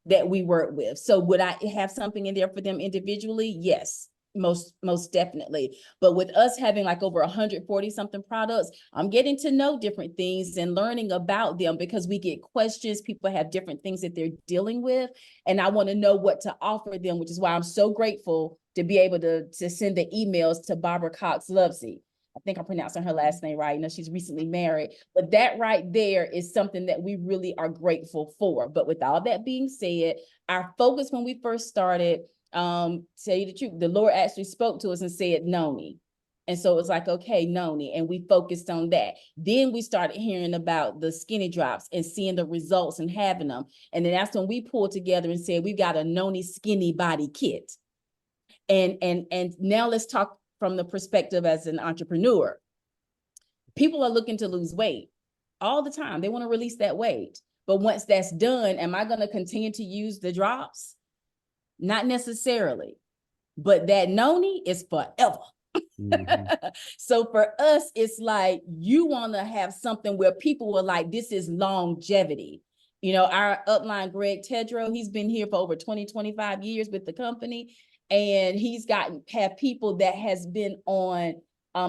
Speaker 3: that we work with. So would I have something in there for them individually? Yes, most definitely. But with us having like over 140 something products, I'm getting to know different things and learning about them, because we get questions. People have different things that they're dealing with, and I want to know what to offer them, which is why I'm so grateful to be able to send the emails to Barbara Cox Lovesey. I think I'm pronouncing her last name right. She's recently married, but that right there is something that we really are grateful for. But with all that being said, our focus when we first started, tell you the truth, the Lord actually spoke to us and said, Noni. And so it was like, okay, Noni, and we focused on that. Then we started hearing about the skinny drops and seeing the results and having them. And then that's when we pulled together and said, we've got a Noni skinny body kit. And now let's talk from the perspective as an entrepreneur. People are looking to lose weight all the time. They want to release that weight. But once that's done, am I going to continue to use the drops? Not necessarily. But that Noni is forever. Mm-hmm. So for us, it's like you want to have something where people were like, this is longevity. Our upline, Greg Tedrow, he's been here for over 20-25 years with the company. And he's have people that has been on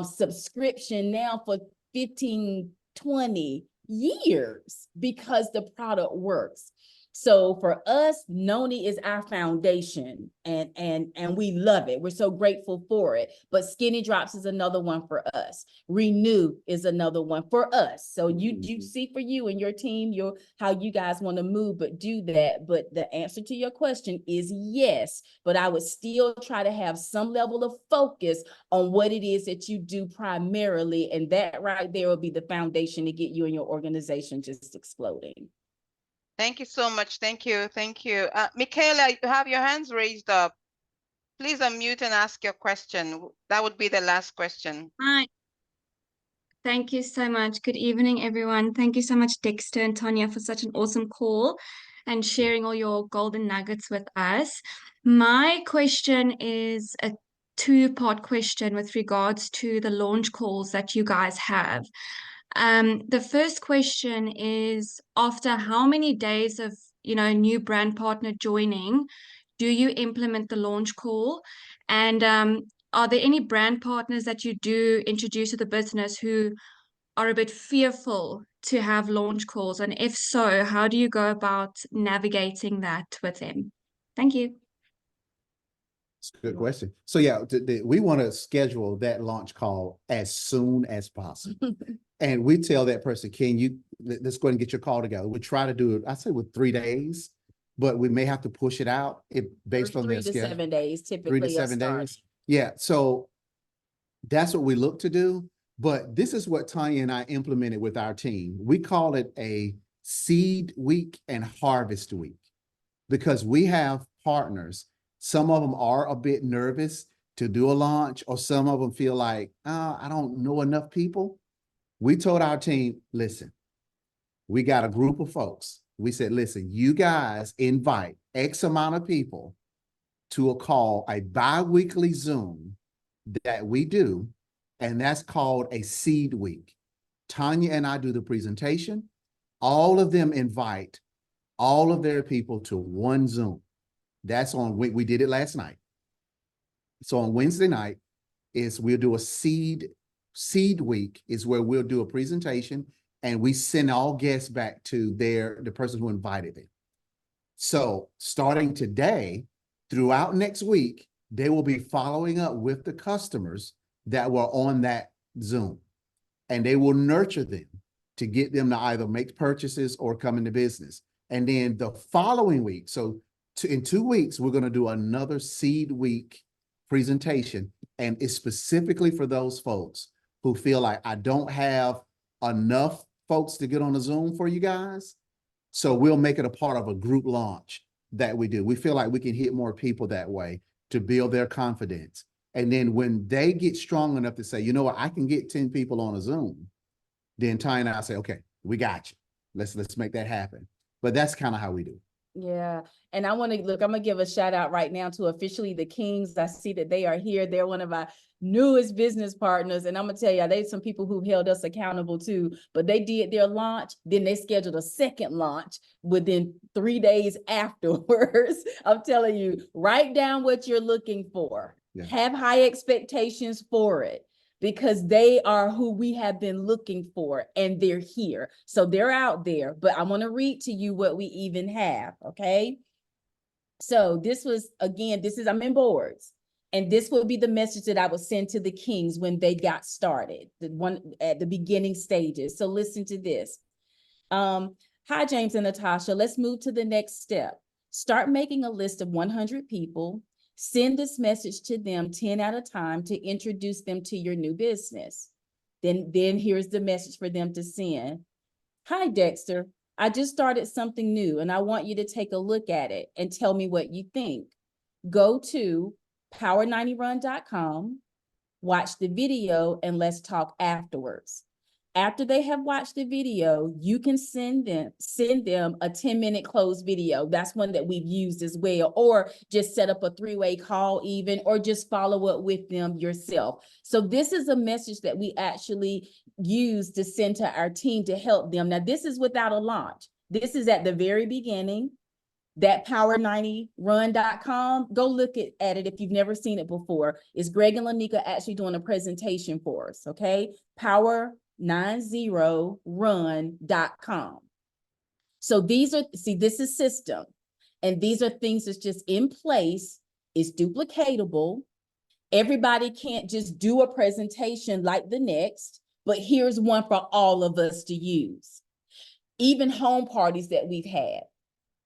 Speaker 3: subscription now for 15-20 years because the product works. So for us, Noni is our foundation, and we love it. We're so grateful for it. But Skinny Drops is another one for us. Renew is another one for us. So you see for you and your team, how you guys want to move, but do that. But the answer to your question is yes. But I would still try to have some level of focus on what it is that you do primarily, and that right there will be the foundation to get you and your organization just exploding.
Speaker 1: Thank you so much. Thank you. Thank you. Michaela, you have your hands raised up. Please unmute and ask your question. That would be the last question.
Speaker 6: Hi. Thank you so much. Good evening, everyone. Thank you so much, Dexter and Tonya, for such an awesome call and sharing all your golden nuggets with us. My question is a two-part question with regards to the launch calls that you guys have. The first question is, after how many days of new brand partner joining, do you implement the launch call? And are there any brand partners that you do introduce to the business who are a bit fearful to have launch calls? And if so, how do you go about navigating that with them? Thank you.
Speaker 4: It's a good question. So yeah, we want to schedule that launch call as soon as possible. And we tell that person, let's go ahead and get your call together. We try to do it, I say with 3 days, but we may have to push it out based on their
Speaker 3: 3 to
Speaker 4: schedule.
Speaker 3: 7 days, typically.
Speaker 4: 3 to 7 days. Yeah. So that's what we look to do. But this is what Tonya and I implemented with our team. We call it a seed week and harvest week, because we have partners. Some of them are a bit nervous to do a launch, or some of them feel like, oh, I don't know enough people. We told our team, listen, we got a group of folks. We said, listen, you guys invite X amount of people to a bi-weekly Zoom that we do, and that's called a seed week. Tonya and I do the presentation. All of them invite all of their people to one Zoom. That's on, we did it last night. So on Wednesday night we'll do a seed week is where we'll do a presentation and we send all guests back to the person who invited them. So starting today, throughout next week, they will be following up with the customers that were on that Zoom, and they will nurture them to get them to either make purchases or come into business. And then the following week, so in 2 weeks, we're going to do another seed week presentation, and it's specifically for those folks who feel like, I don't have enough folks to get on a Zoom for you guys. So we'll make it a part of a group launch that we do. We feel like we can hit more people that way to build their confidence. And then when they get strong enough to say, you know what, I can get 10 people on a Zoom, then Ty and I say, okay, we got you. Let's make that happen. But that's kind of how we do.
Speaker 3: Yeah. And I want to look, I'm going to give a shout out right now to officially the Kings. I see that they are here. They're one of our newest business partners. And I'm going to tell you, there's some people who held us accountable too, but they did their launch. Then they scheduled a second launch within 3 days afterwards. I'm telling you, write down what you're looking for. Yeah. Have high expectations for it, because they are who we have been looking for, and they're here. So they're out there, but I want to read to you what we even have, okay? So this was, again, I'm in boards, and this would be the message that I would send to the Kings when they got started, the one at the beginning stages. So listen to this. Hi, James and Natasha. Let's move to the next step. Start making a list of 100 people. Send this message to them 10 at a time to introduce them to your new business. Then here's the message for them to send. Hi, Dexter. I just started something new and I want you to take a look at it and tell me what you think. Go to power90run.com, watch the video, and let's talk afterwards. After they have watched the video, you can send them a 10-minute closed video. That's one that we've used as well, or just set up a 3-way call even, or just follow up with them yourself. So this is a message that we actually use to send to our team to help them. Now, this is without a launch. This is at the very beginning. That power90run.com, go look at it if you've never seen it before. It's Greg and Lanika actually doing a presentation for us, okay? power90run.com. So this is system, and these are things that's just in place. It's duplicatable. Everybody can't just do a presentation like the next, but here's one for all of us to use. Even home parties that we've had.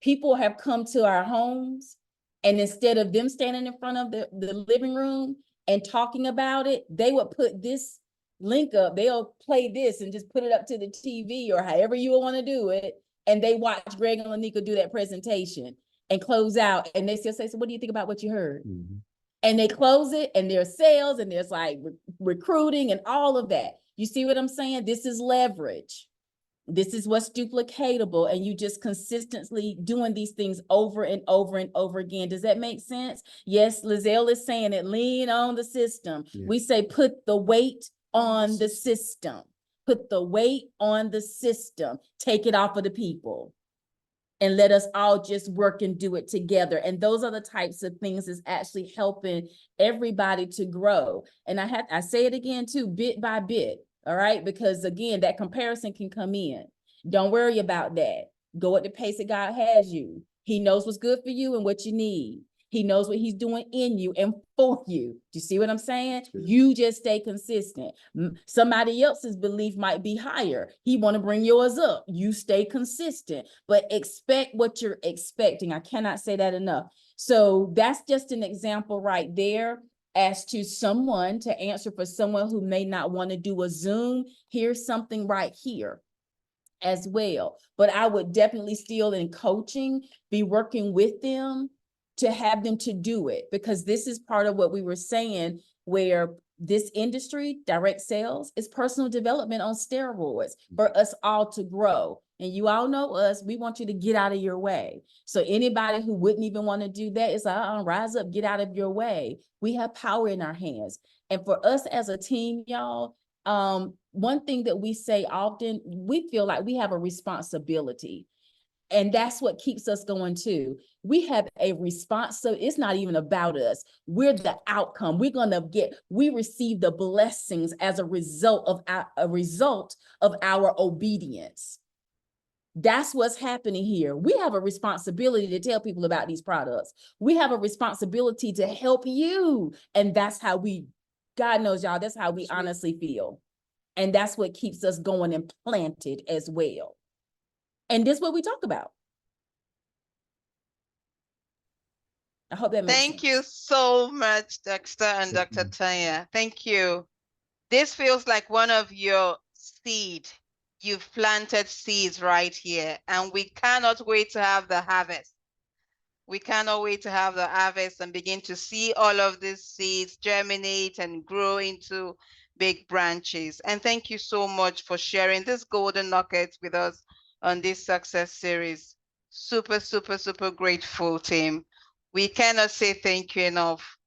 Speaker 3: People have come to our homes, and instead of them standing in front of the living room and talking about it, they would put this link up. They'll play this and just put it up to the TV or however you want to do it. And they watch Greg and Lanika do that presentation and close out. And they still say, so what do you think about what you heard? Mm-hmm. And they close it, and there's sales, and there's like recruiting and all of that. You see what I'm saying? This is leverage. This is what's duplicatable, and you just consistently doing these things over and over and over again. Does that make sense? Yes, Lizelle is saying it, lean on the system. Yeah. We say put the weight on the system. Put the weight on the system. Take it off of the people. And let us all just work and do it together. And those are the types of things that's actually helping everybody to grow. And I say it again too, bit by bit. All right, because again, that comparison can come in. Don't worry about that. Go at the pace that God has you. He knows what's good for you and what you need. He knows what he's doing in you and for you. Do you see what I'm saying? You just stay consistent. Somebody else's belief might be higher. He want to bring yours up. You stay consistent, but expect what you're expecting. I cannot say that enough. So that's just an example right there. As to someone to answer for someone who may not want to do a Zoom, here's something right here as well. But I would definitely still in coaching be working with them to have them to do it, because this is part of what we were saying, where this industry, direct sales, is personal development on steroids for us all to grow. And you all know us, we want you to get out of your way. So anybody who wouldn't even want to do that, it's like, rise up, get out of your way. We have power in our hands. And for us as a team, y'all, one thing that we say often, we feel like we have a responsibility. And that's what keeps us going too. We have a response. So it's not even about us. We're the outcome. We receive the blessings as a result of our obedience. That's what's happening here. We have a responsibility to tell people about these products. We have a responsibility to help you. And that's how God knows, y'all, that's how we honestly feel. And that's what keeps us going and planted as well. And this is what we talk about. I hope that makes sense.
Speaker 1: Thank you so much, Dexter and Dr. Tonya. Thank you. This feels like one of your seed. You've planted seeds right here, and we cannot wait to have the harvest. We cannot wait to have the harvest and begin to see all of these seeds germinate and grow into big branches. And thank you so much for sharing this golden nuggets with us on this success series. Super, super, super grateful, team. We cannot say thank you enough.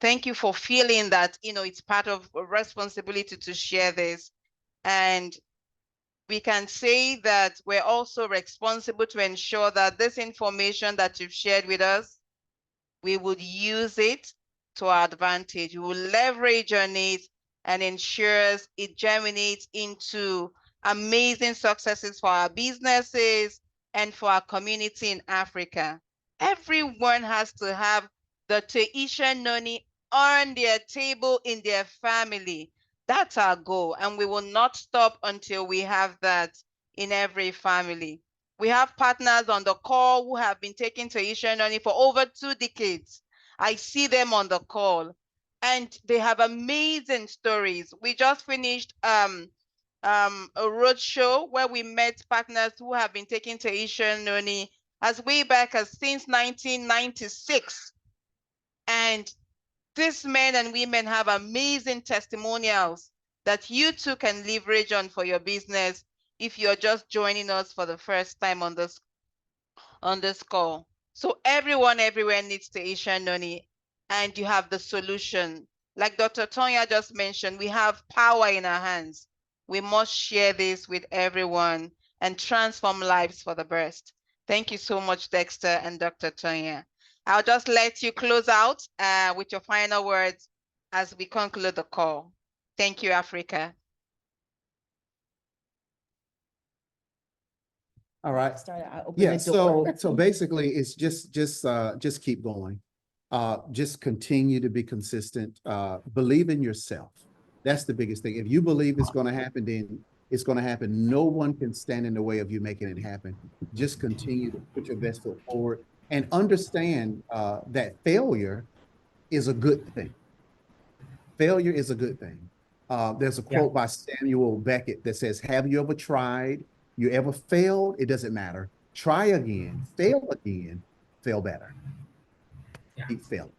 Speaker 1: Thank you for feeling that, it's part of a responsibility to share this. And we can say that we're also responsible to ensure that this information that you've shared with us, we would use it to our advantage. We will leverage on it and ensures it germinates into amazing successes for our businesses and for our community in Africa. Everyone has to have the Teisha Noni on their table in their family. That's our goal, and we will not stop until we have that in every family. We have partners on the call who have been taking Teisha Noni for over 2 decades. I see them on the call, and they have amazing stories. We just finished a roadshow where we met partners who have been taking Teisha Noni as way back as since 1996. And these men and women have amazing testimonials that you too can leverage on for your business if you're just joining us for the first time on this call. So everyone everywhere needs Teisha Noni, and you have the solution. Like Dr. Tonya just mentioned, we have power in our hands. We must share this with everyone and transform lives for the best. Thank you so much, Dexter and Dr. Tonya. I'll just let you close out with your final words as we conclude the call. Thank you, Africa.
Speaker 4: All right.
Speaker 3: I open
Speaker 4: Yeah.
Speaker 3: the door.
Speaker 4: So basically, it's just keep going. Just continue to be consistent. Believe in yourself. That's the biggest thing. If you believe it's going to happen, then it's going to happen. No one can stand in the way of you making it happen. Just continue to put your best foot forward and understand that failure is a good thing. Failure is a good thing. There's a quote by Samuel Beckett that says, have you ever tried? You ever failed? It doesn't matter. Try again, fail better.
Speaker 5: Yeah.
Speaker 4: Keep failing.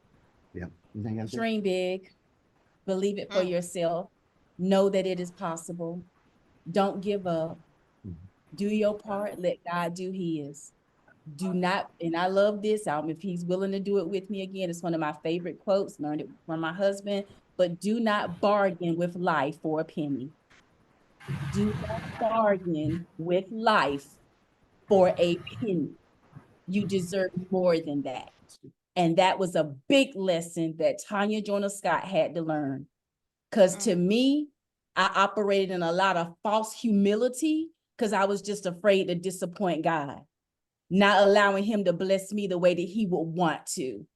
Speaker 4: Yeah.
Speaker 3: Dream big, believe it for yourself, know that it is possible. Don't give up. Do your part, let God do his. Do not, and I love this, if he's willing to do it with me again, it's one of my favorite quotes, learned it from my husband, but do not bargain with life for a penny. Do not bargain with life for a penny. You deserve more than that. And that was a big lesson that Tonya Joyner Scott had to learn. Because to me, I operated in a lot of false humility because I was just afraid to disappoint God, not allowing him to bless me the way that he would want to.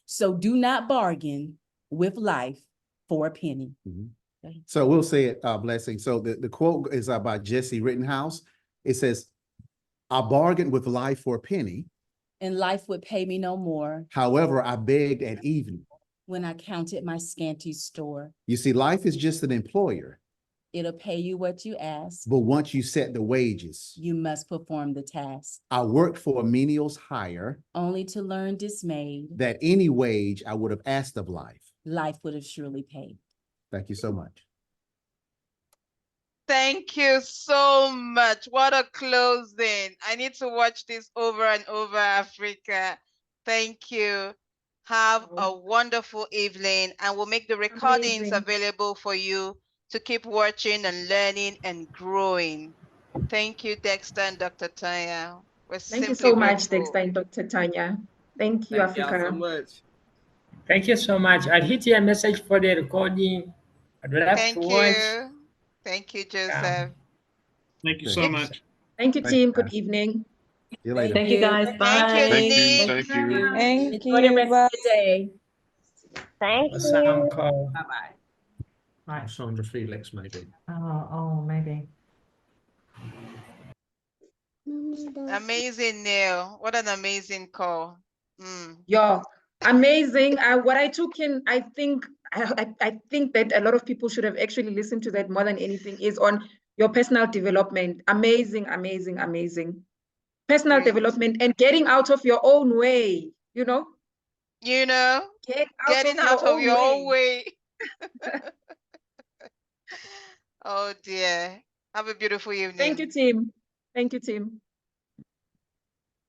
Speaker 3: So do not bargain with life for a penny.
Speaker 4: So we'll say it, Blessing. So the quote is by Jesse Rittenhouse. It says, I bargained with life for a penny.
Speaker 3: And life would pay me no more.
Speaker 4: However, I begged at evening.
Speaker 3: When I counted my scanty store.
Speaker 4: You see, life is just an employer.
Speaker 3: It'll pay you what you ask.
Speaker 4: but once you set the wages,
Speaker 3: You must perform the task.
Speaker 4: I worked for a menial's hire,
Speaker 3: Only to learn dismayed,
Speaker 4: that any wage I would have asked of life.
Speaker 3: life would have surely paid.
Speaker 4: Thank you so much.
Speaker 1: Thank you so much. What a closing. I need to watch this over and over, Africa. Thank you. Have a wonderful evening, and we'll make the recordings
Speaker 2: Amazing.
Speaker 1: available for you to keep watching and learning and growing. Thank you, Dexter and Dr. Tonya. We're
Speaker 2: Thank you
Speaker 1: simply
Speaker 2: so much,
Speaker 1: grateful.
Speaker 2: Dexter and Dr. Tanya. Thank you,
Speaker 7: Thank y'all
Speaker 2: Africa.
Speaker 7: so much.
Speaker 5: Thank you so much. I'll hit you a message for the recording. I'd love to
Speaker 1: Thank
Speaker 5: watch.
Speaker 1: you. Thank you, Joseph.
Speaker 8: Thank you so
Speaker 1: Keep-
Speaker 8: much.
Speaker 2: Thank you,
Speaker 4: Thank
Speaker 2: team.
Speaker 4: you,
Speaker 2: Good
Speaker 4: guys.
Speaker 2: evening.
Speaker 4: See you later.
Speaker 9: Thank you guys.
Speaker 1: Thank
Speaker 9: Bye.
Speaker 1: you,
Speaker 8: Thank you.
Speaker 1: Nick.
Speaker 8: Thank you.
Speaker 9: Thank
Speaker 2: Enjoy the
Speaker 9: you.
Speaker 2: rest
Speaker 9: Bye.
Speaker 2: of the day.
Speaker 9: Thank
Speaker 5: Awesome
Speaker 9: you.
Speaker 5: call.
Speaker 9: Bye-bye. Right.
Speaker 8: Sandra Felix, maybe.
Speaker 9: Oh, maybe.
Speaker 1: Amazing, Neil. What an amazing call.
Speaker 2: Yeah, amazing. What I took in, I think that a lot of people should have actually listened to that more than anything is on your personal development. Amazing, amazing, amazing. Personal
Speaker 1: Great.
Speaker 2: development and getting out of your own way,
Speaker 1: Getting
Speaker 2: your
Speaker 1: out of your own
Speaker 2: way.
Speaker 1: way. Oh dear. Have a beautiful evening.
Speaker 2: Thank you, team. Thank you, team.